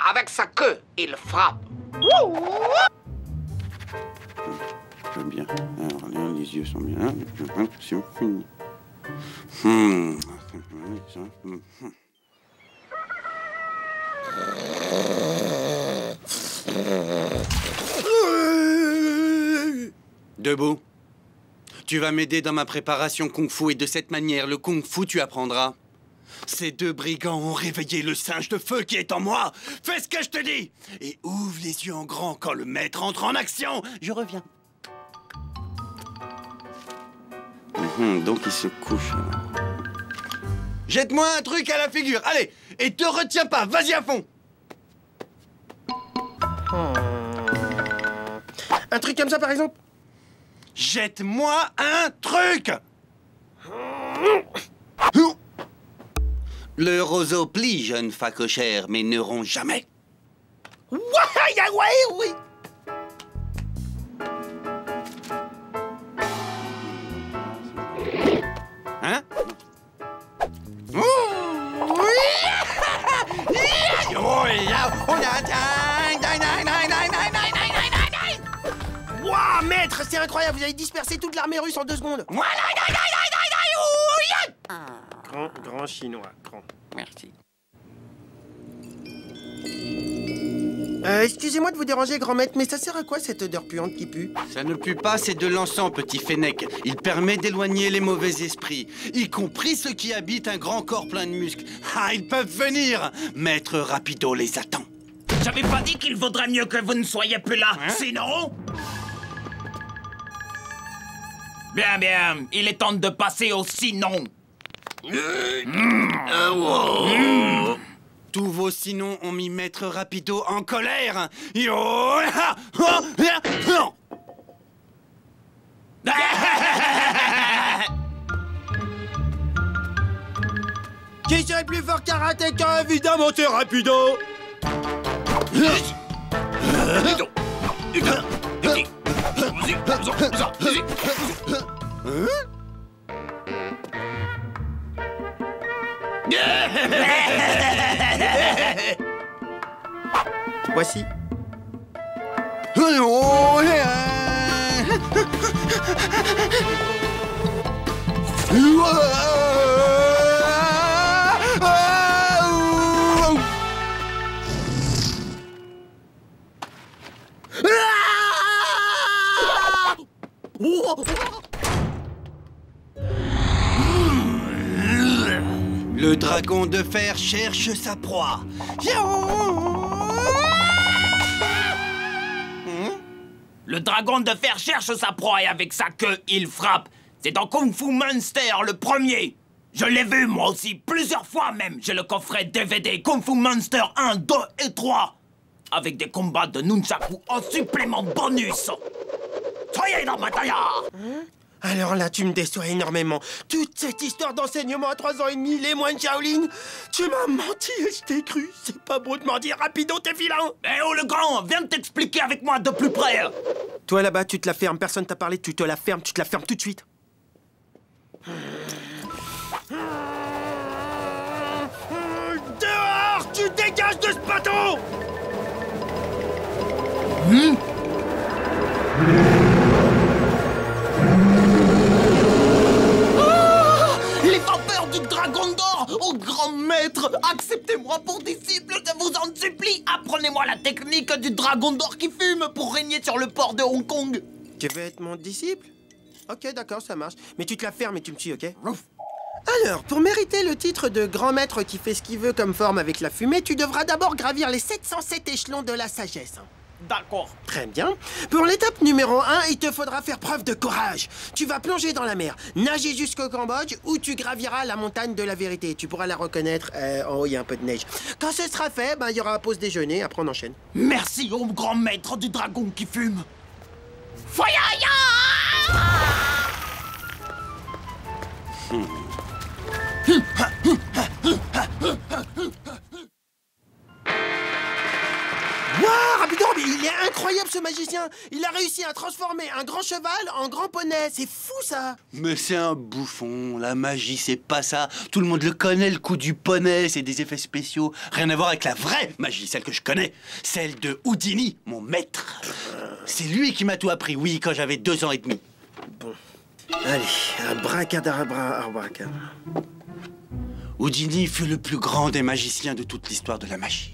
Avec sa queue, il frappe. Très bien. Alors, là, les yeux sont bien. C'est fini. Debout. Tu vas m'aider dans ma préparation kung-fu et de cette manière, le kung-fu, tu apprendras. Ces deux brigands ont réveillé le singe de feu qui est en moi. Fais ce que je te dis et ouvre les yeux en grand quand le maître entre en action. Je reviens. Donc il se couche. Jette-moi un truc à la figure, allez. Et te retiens pas, vas-y à fond. Un truc comme ça, par exemple? Jette-moi un truc. Le roseau plie, jeune facochère, mais ne rompt jamais. Ouais, oui. Hein? Waouh, maître, c'est incroyable, vous avez dispersé toute l'armée russe en 2 secondes. Grand chinois, grand. Merci. Excusez-moi de vous déranger, grand maître, mais ça sert à quoi cette odeur puante qui pue? Ça ne pue pas, c'est de l'encens, petit fennec. Il permet d'éloigner les mauvais esprits, y compris ceux qui habitent un grand corps plein de muscles. Ah, ils peuvent venir. Maître Rapido les attend. J'avais pas dit qu'il vaudrait mieux que vous ne soyez plus là, sinon... Bien, bien, il est temps de passer au sinon. Tous vos sinons ont mis Maître Rapido en colère. Qui serait plus fort karatéka? Évidemment, c'est Rapido. Voici. Le dragon de fer cherche sa proie. Le dragon de fer cherche sa proie et avec sa queue, il frappe. C'est dans Kung Fu Monster, le premier. Je l'ai vu, moi aussi, plusieurs fois même. J'ai le coffret DVD Kung Fu Monster 1, 2 et 3. Avec des combats de nunchaku en supplément bonus. So, Alors là, tu me déçois énormément. Toute cette histoire d'enseignement à 3 ans et demi, les moines Shaolin, tu m'as menti et je t'ai cru. C'est pas beau de m'en dire, rapido, t'es vilain. Eh oh, le grand, viens t'expliquer avec moi de plus près. Toi là-bas, tu te la fermes, personne t'a parlé, tu te la fermes tout de suite. Dehors, tu dégages de ce bateau. Les vapeurs du dragon d'or! Oh grand maître, acceptez-moi pour disciple, je vous en supplie! Apprenez-moi la technique du dragon d'or qui fume pour régner sur le port de Hong Kong! Tu veux être mon disciple? Ok, d'accord, ça marche. Mais tu te la fermes et tu me suis, ok? Alors, pour mériter le titre de grand maître qui fait ce qu'il veut comme forme avec la fumée, tu devras d'abord gravir les 707 échelons de la sagesse. D'accord. Très bien. Pour l'étape numéro 1, il te faudra faire preuve de courage. Tu vas plonger dans la mer, nager jusqu'au Cambodge, où tu graviras la montagne de la vérité. Tu pourras la reconnaître. En haut, il y a un peu de neige. Quand ce sera fait, il y aura un pause déjeuner. Après, on enchaîne. Merci au grand maître du dragon qui fume. Foyaya! Waouh, rapido, mais il est incroyable ce magicien. Il a réussi à transformer un grand cheval en grand poney. C'est fou ça. Mais c'est un bouffon, la magie c'est pas ça. Tout le monde le connaît, le coup du poney, c'est des effets spéciaux. Rien à voir avec la vraie magie, celle que je connais. Celle de Houdini, mon maître. C'est lui qui m'a tout appris, oui, quand j'avais 2 ans et demi. Bon, allez, abracadabra. Houdini fut le plus grand des magiciens de toute l'histoire de la magie.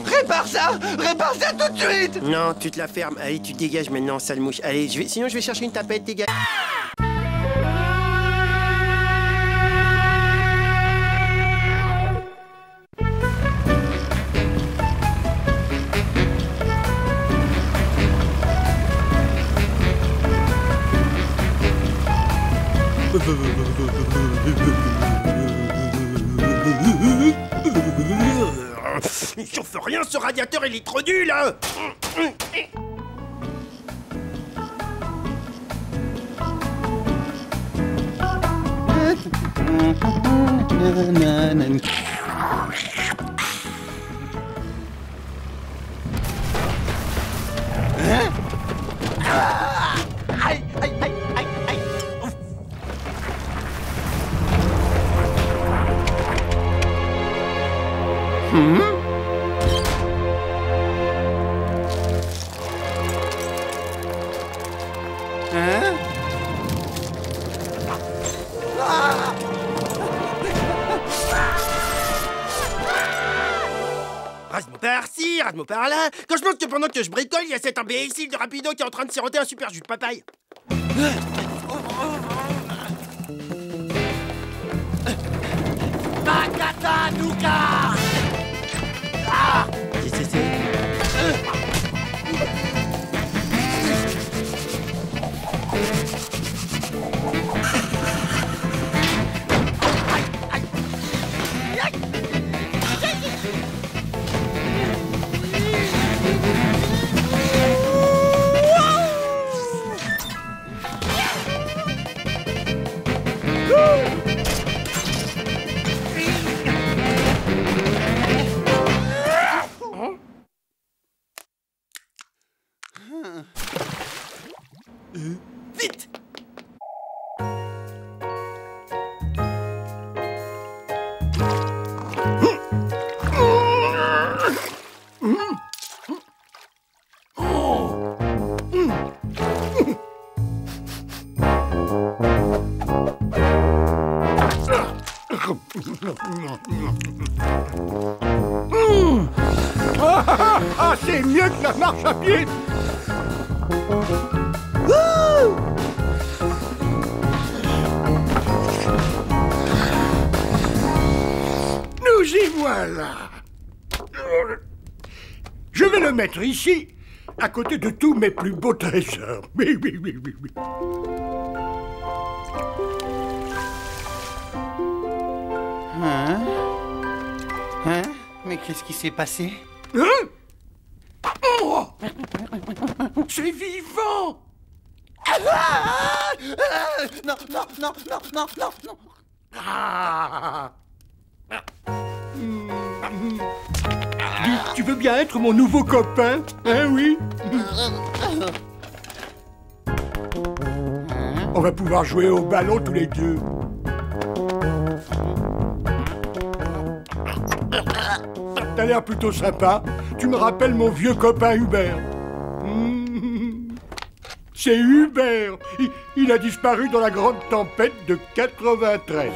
Répare ça tout de suite. Non, tu te la fermes. Allez, tu dégages maintenant, sale mouche. Allez, sinon je vais chercher une tapette, dégage. Il chauffe rien, ce radiateur, il est trop nul, hein. Aïe, aïe, aïe, aïe, aïe. Rase-moi par-ci, rase-moi par-là. Quand je pense que pendant que je bricole, il y a cet imbécile de Rapido qui est en train de siroter un super jus de papaye. Makata Nuka! Vite! Ah, c'est mieux que la marche à pied. Nous y voilà. Je vais le mettre ici, à côté de tous mes plus beaux trésors. Oui. Mais qu'est-ce qui s'est passé? Oh, c'est vivant! Non, non, non, non, non, non, non. Tu veux bien être mon nouveau copain? Hein, oui? On va pouvoir jouer au ballon tous les deux. T'as l'air plutôt sympa. Tu me rappelles mon vieux copain Hubert. C'est Hubert. Il a disparu dans la grande tempête de 93.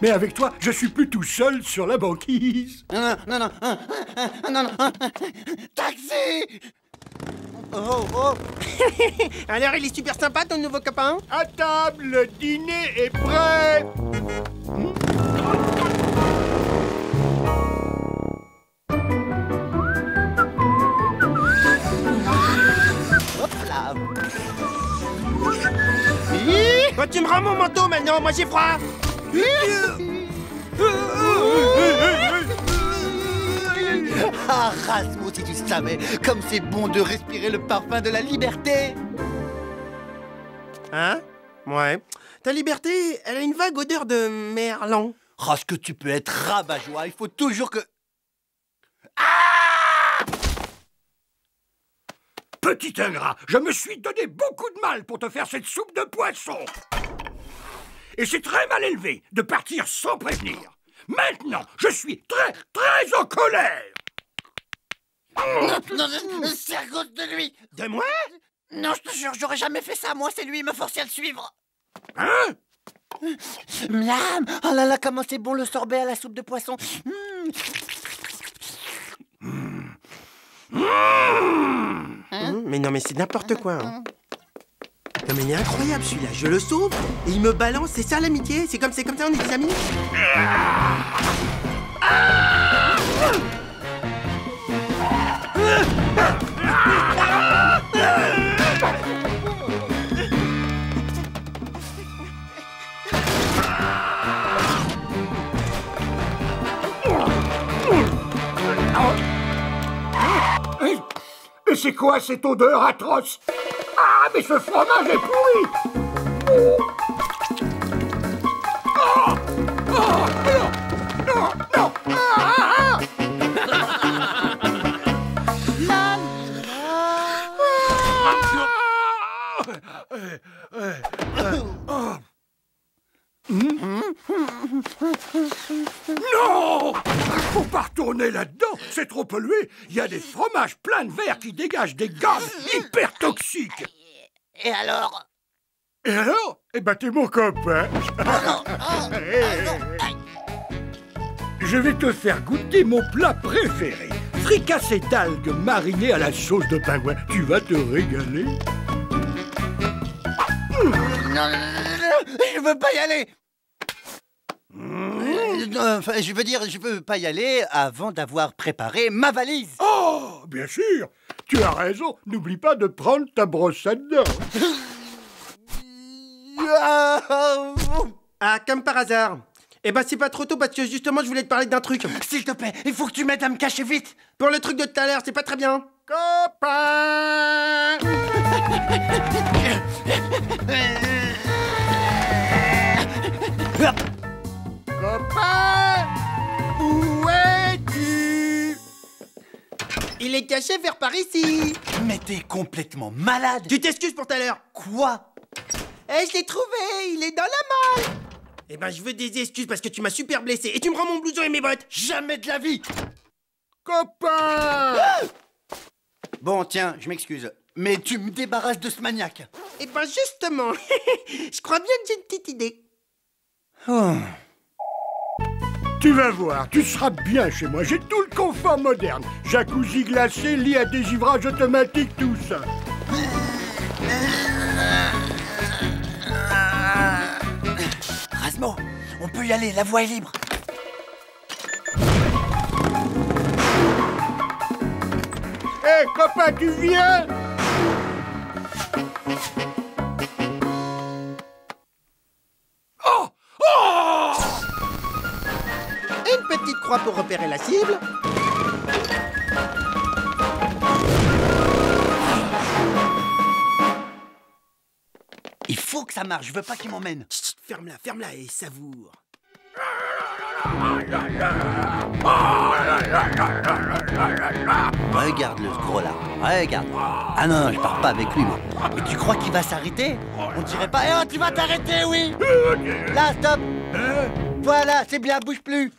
Mais avec toi, je suis plus tout seul sur la banquise. Non, non, non, non, non. Taxi! Oh, oh. Alors, il est super sympa, ton nouveau copain? À table, le dîner est prêt. Hop là. Bah, tu me rends mon manteau maintenant, moi j'ai froid. Ah, Rasmus, si tu savais, comme c'est bon de respirer le parfum de la liberté. Hein? Ouais. Ta liberté, elle a une vague odeur de merlan. Oh, ce que tu peux être rabat-joie, il faut toujours que... Petit ingrat, je me suis donné beaucoup de mal pour te faire cette soupe de poisson. Et c'est très mal élevé de partir sans prévenir. Maintenant, je suis très en colère. Non, non, c'est à cause de lui. De moi? Non, je te jure, j'aurais jamais fait ça. Moi, c'est lui, il me forçait à le suivre. Hein? Miam! Oh là là, comment c'est bon le sorbet à la soupe de poisson. Mais non, mais c'est n'importe quoi. Hein. Non, mais il est incroyable celui-là. Je le sauve et il me balance. C'est ça l'amitié? C'est comme ça, on est des amis? Et c'est quoi cette odeur atroce? Ah, mais ce fromage est pourri! Oh, oh, non, non, non. Ah, non! Faut pas retourner là-dedans, c'est trop pollué. Il y a des fromages pleins de verre qui dégagent des gaz hyper toxiques. Et alors? Et alors? Eh ben, t'es mon copain. Je vais te faire goûter mon plat préféré. Fricassé d'algues marinées à la sauce de pingouin. Tu vas te régaler. Non, je veux pas y aller. Enfin, je veux dire, je veux pas y aller avant d'avoir préparé ma valise. Oh, bien sûr. Tu as raison. N'oublie pas de prendre ta brosse à dents. Ah, comme par hasard. Eh ben, c'est pas trop tôt parce que justement, je voulais te parler d'un truc. S'il te plaît, il faut que tu m'aides à me cacher vite. Pour le truc de tout à l'heure, c'est pas très bien. Copain! Copain! Où es-tu? Il est caché vers par ici. Mais t'es complètement malade. Tu t'excuses pour tout à l'heure. Quoi? Eh, je l'ai trouvé, il est dans la malle. Eh ben, je veux des excuses parce que tu m'as super blessé et tu me rends mon blouson et mes bottes. Jamais de la vie. Copain! Bon, tiens, je m'excuse. Mais tu me débarrasses de ce maniaque. Eh ben, justement, je crois bien que j'ai une petite idée. Oh. Tu vas voir, tu seras bien chez moi. J'ai tout le confort moderne. Jacuzzi glacé, lit à dégivrage automatique, tout ça. Rasmo, on peut y aller, la voie est libre. Hé, copain, tu viens? Oh! Oh! petite croix pour repérer la cible. Il faut que ça marche, je veux pas qu'il m'emmène. Chut, ferme-la et savoure. Regarde-le, ce gros là. Regarde. Ah non, je pars pas avec lui, moi. Mais tu crois qu'il va s'arrêter? On dirait pas. Eh oh, tu vas t'arrêter, oui. Là, stop. Voilà, c'est bien, bouge plus.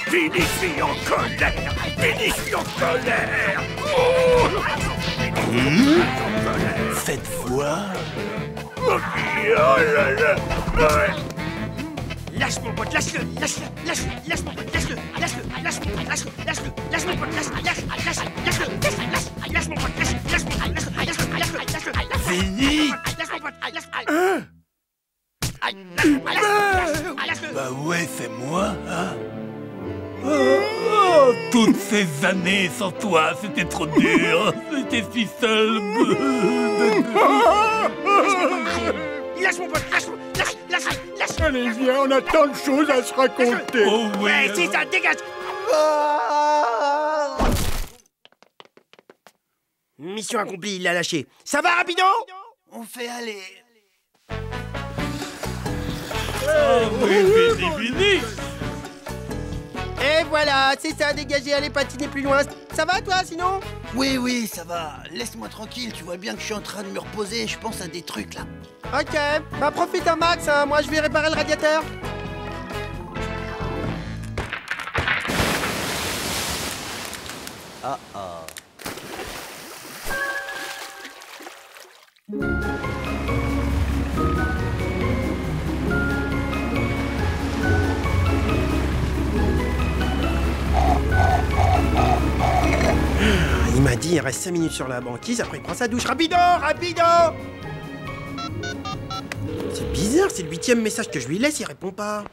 Finition en colère! Finition en colère! Faites voir. Oh là là! Lâche mon pote, lâche-le, lâche mon pote, lâche-le mon pote, lâche mon pote, Fini. Bah ouais, c'est moi, hein. Toutes ces années sans toi, c'était trop dur. J'étais si seul. Lâche mon pote, lâche. Allez, viens, on a tant de choses à se raconter. Oh oui. Ouais, c'est ça, dégage. Mission accomplie, il l'a lâché. Ça va, rapido? On fait aller. Oh oui, fini. Et voilà, c'est ça, dégagez, allez patiner plus loin. Ça va, toi, sinon? Oui, ça va. Laisse-moi tranquille, tu vois bien que je suis en train de me reposer, je pense à des trucs, là. Ok, bah profite un max, hein. Moi je vais réparer le radiateur. Il m'a dit il reste 5 minutes sur la banquise, après il prend sa douche. Rapido. C'est bizarre, c'est le 8e message que je lui laisse, il répond pas.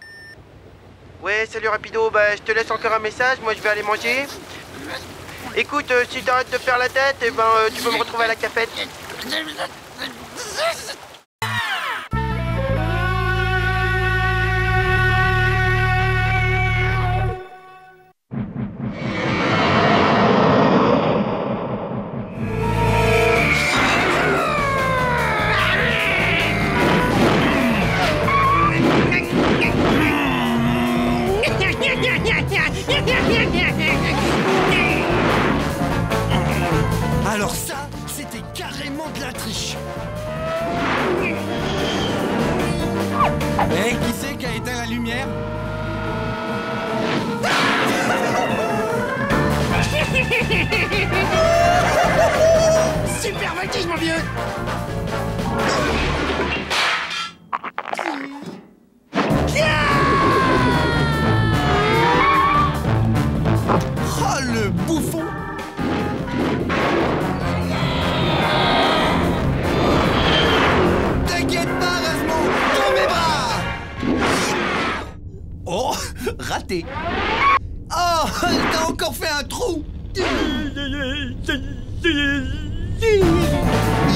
Ouais, salut Rapido, bah je te laisse encore un message, moi je vais aller manger. Écoute, si t'arrêtes de faire la tête, eh ben tu peux me retrouver à la cafette. Alors ça, c'était carrément de la triche. Eh, qui c'est qui a éteint la lumière? Super voltige, mon vieux. Oh, le bouffon. T'inquiète pas, Rasmo, dans mes bras. Oh, raté. Oh, t'as encore fait un trou. Il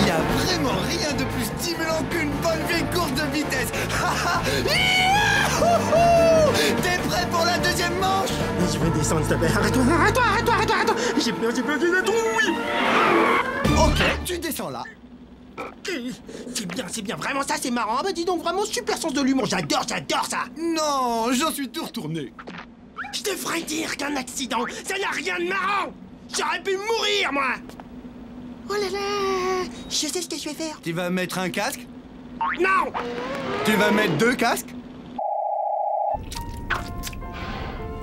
y a vraiment rien de plus stimulant qu'une bonne vieille course de vitesse. T'es prêt pour la deuxième manche? Je vais descendre, s'il te plaît. Arrête-toi. J'ai peur, oui. Ok, tu descends là. C'est bien, vraiment ça, c'est marrant. Ah bah dis donc, vraiment super sens de l'humour, j'adore ça. Non, j'en suis tout retourné. Je devrais dire qu'un accident, ça n'a rien de marrant. J'aurais pu mourir, moi. Oh là là, je sais ce que je vais faire. Tu vas mettre un casque? Non. Tu vas mettre 2 casques?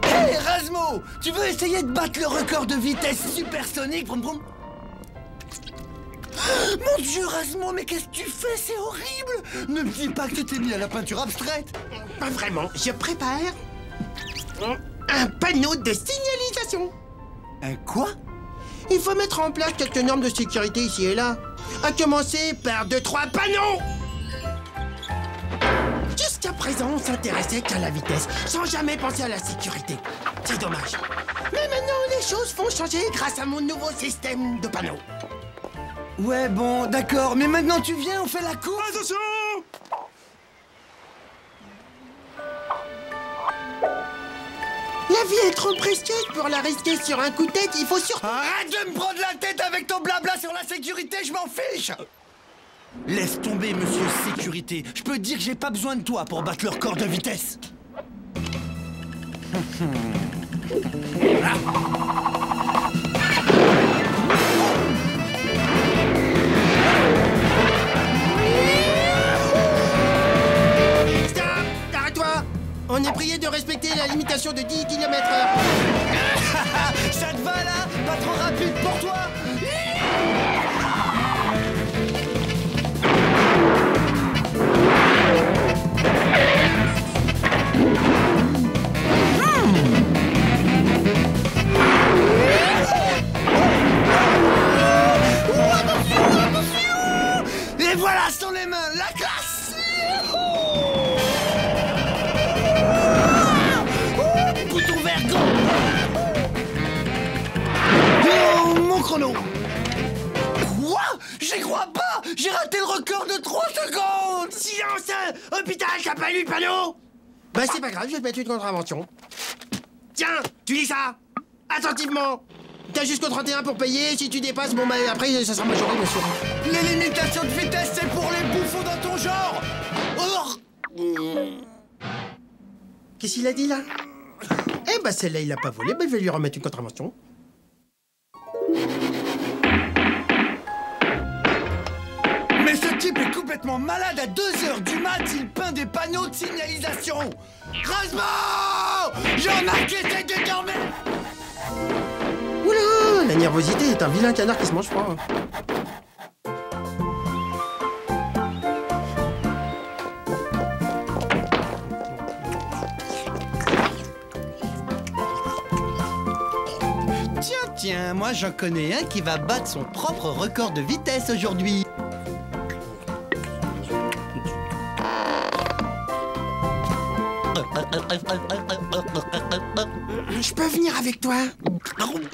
Hé, Rasmo, tu veux essayer de battre le record de vitesse supersonique? Vroom, vroom. Mon Dieu, Rasmo, mais qu'est-ce que tu fais? C'est horrible. Ne me dis pas que tu t'es mis à la peinture abstraite. Pas vraiment, je prépare un panneau de signalisation. Un quoi? Il faut mettre en place quelques normes de sécurité ici et là. À commencer par 2-3 panneaux. Jusqu'à présent, on s'intéressait qu'à la vitesse, sans jamais penser à la sécurité. C'est dommage. Mais maintenant, les choses vont changer grâce à mon nouveau système de panneaux. Ouais, bon, d'accord, mais maintenant tu viens, on fait la course. Attention! La vie est trop précieuse pour la risquer sur un coup de tête, il faut surtout... Arrête de me prendre la tête avec ton blabla sur la sécurité, je m'en fiche. Laisse tomber, monsieur sécurité. Je peux te dire que j'ai pas besoin de toi pour battre leur record de vitesse. Stop! Arrête-toi! On est prié de respecter la limitation de 10 km/h. Ça te va là? Pas trop rapide pour toi? Et voilà, sans les mains, la classe! Bouton vert, go! Oh, mon chrono! Quoi? J'y crois pas! J'ai raté le record de 3 secondes! Silence! Hôpital, t'as pas lu le panneau? Bah c'est pas grave, je vais te mettre une contravention. Tiens, tu lis ça! Attentivement! T'as jusqu'au 31 pour payer, si tu dépasses, bon bah après ça sera majoré bien sûr. Les limitations de vitesse, c'est pour les bouffons dans ton genre! Qu'est-ce qu'il a dit là? Eh bah celle-là il l'a pas volé, bah je vais lui remettre une contravention. Mais ce type est complètement malade, à 2h du mat, il peint des panneaux de signalisation! Rasmo! Jean-Marc essaie de dormir! Oula, la nervosité est un vilain canard qui se mange froid. Tiens, moi j'en connais un qui va battre son propre record de vitesse aujourd'hui. Je peux venir avec toi? Rasmo!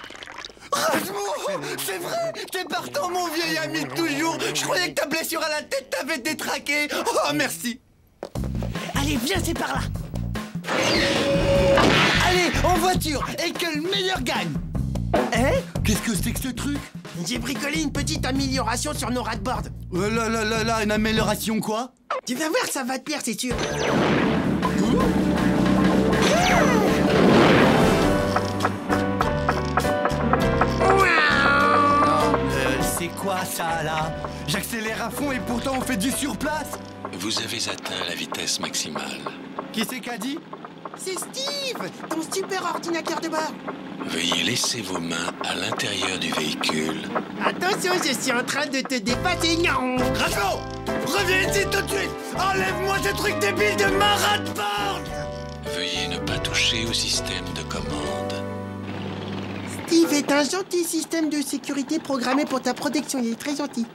C'est vrai! T'es partant, mon vieil ami de toujours! Je croyais que ta blessure à la tête t'avait détraqué! Oh, merci! Allez, viens, c'est par là! Allez, en voiture! Et que le meilleur gagne! Eh? Qu'est-ce que c'est que ce truc? J'ai bricolé une petite amélioration sur nos ras-de-board. Oh là là là là, une amélioration quoi? Tu vas voir, ça va te plaire, c'est sûr. C'est quoi ça là? J'accélère à fond et pourtant on fait du surplace. Vous avez atteint la vitesse maximale. Qui c'est qu'a dit? C'est Steve, ton super ordinateur de bord. Veuillez laisser vos mains à l'intérieur du véhicule. Attention, je suis en train de te dépasser. Non. Rasmo! Reviens ici tout de suite! Enlève-moi ce truc débile de marat de bord! Veuillez ne pas toucher au système de commande. Steve est un gentil système de sécurité programmé pour ta protection. Il est très gentil.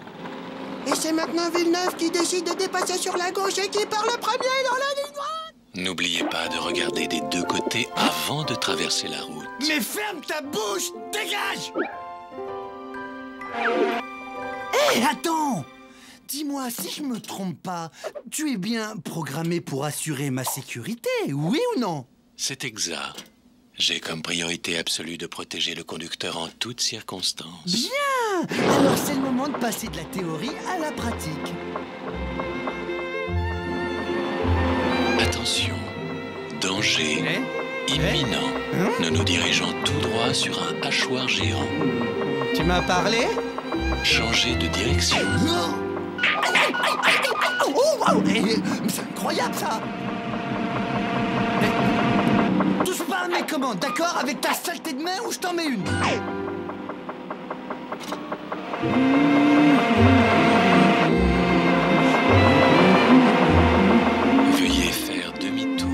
Et c'est maintenant Villeneuve qui décide de dépasser sur la gauche et qui part le premier dans la ligne droite. N'oubliez pas de regarder des deux côtés avant de traverser la route. Mais ferme ta bouche! Dégage! Hé, attends! Dis-moi, si je me trompe pas, tu es bien programmé pour assurer ma sécurité, oui ou non? C'est exact. J'ai comme priorité absolue de protéger le conducteur en toutes circonstances. Bien! Alors c'est le moment de passer de la théorie à la pratique. Attention, danger imminent. Nous nous dirigeons tout droit sur un hachoir géant. Tu m'as parlé? Changez de direction. Oh, wow! C'est incroyable ça! Touche pas à mes commandes, d'accord? Avec ta saleté de main ou je t'en mets une. Veuillez faire demi-tour.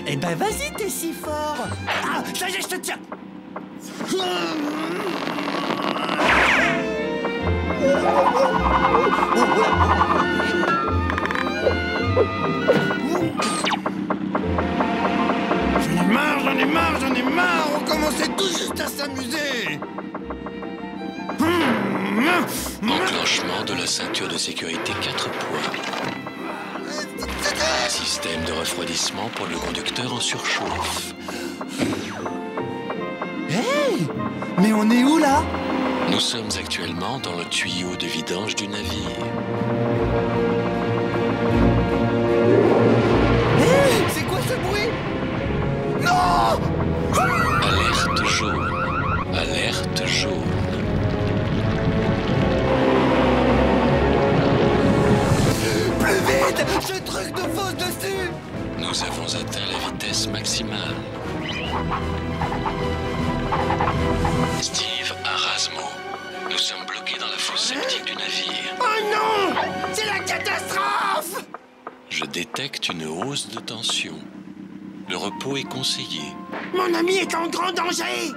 Eh ben vas-y, t'es si fort. Ah, ça y est, je te tiens. J'en ai marre, on commence C'est tout juste à s'amuser. Enclenchement de la ceinture de sécurité 4 points. Système de refroidissement pour le conducteur en surchauffe. Hey! Mais on est où là? Nous sommes actuellement dans le tuyau de vidange du navire. Hey! C'est quoi ce bruit? Non! Alerte jaune. Alerte jaune. Plus vite! Ce truc de fausse dessus! Nous avons atteint la vitesse maximale. Steve, à Rasmo. Nous sommes bloqués dans la fosse septique du navire. Oh non! C'est la catastrophe! Je détecte une hausse de tension. Le repos est conseillé. Mon ami est en grand danger!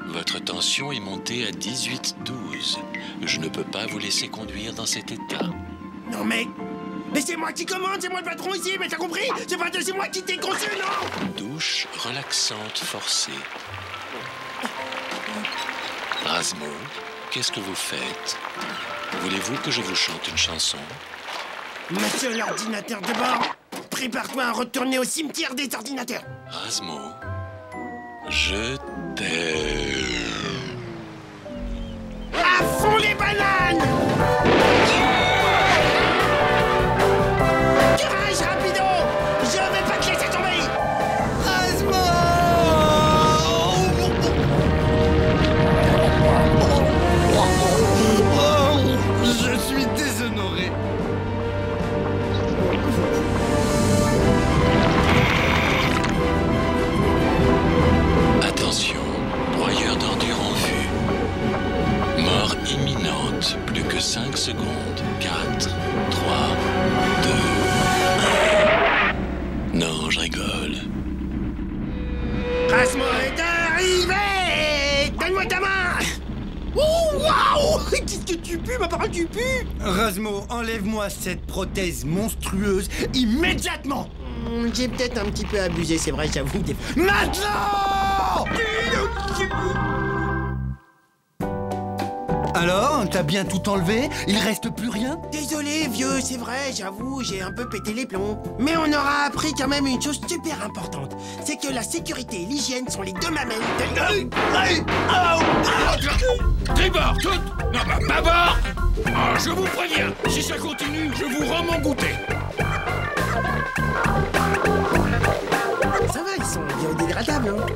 Votre tension est montée à 18-12. Je ne peux pas vous laisser conduire dans cet état. Non mais c'est moi qui commande, c'est moi le patron ici, mais t'as compris? C'est moi qui t'ai conçu, non? Douche relaxante forcée. Rasmo, qu'est-ce que vous faites? Voulez-vous que je vous chante une chanson? Monsieur l'ordinateur de bord, prépare-toi à retourner au cimetière des ordinateurs. Rasmo, je t'aime. À fond les bananes! Courage, rapido! Je vais pas te laisser tomber! Je suis déshonoré. Attention, broyeur d'ordures en vue. Mort imminente, plus que 5 secondes. 4, 3, 2... Non, je rigole. Rasmo est arrivé! Donne-moi ta main! Oh, waouh! Qu'est-ce que tu pues, ma parole, tu pues! Rasmo, enlève-moi cette prothèse monstrueuse immédiatement! J'ai peut-être un petit peu abusé, c'est vrai, j'avoue. Maintenant! Alors, t'as bien tout enlevé? Il reste plus rien? Désolé, vieux, c'est vrai, j'avoue, j'ai un peu pété les plombs. Mais on aura appris quand même une chose super importante. C'est que la sécurité et l'hygiène sont les deux mamelles de... Tribord, toutes! Non, bah, bâbord! Ah, je vous préviens, si ça continue, je vous rends mon goûter. Ça va, ils sont biodégradables, hein?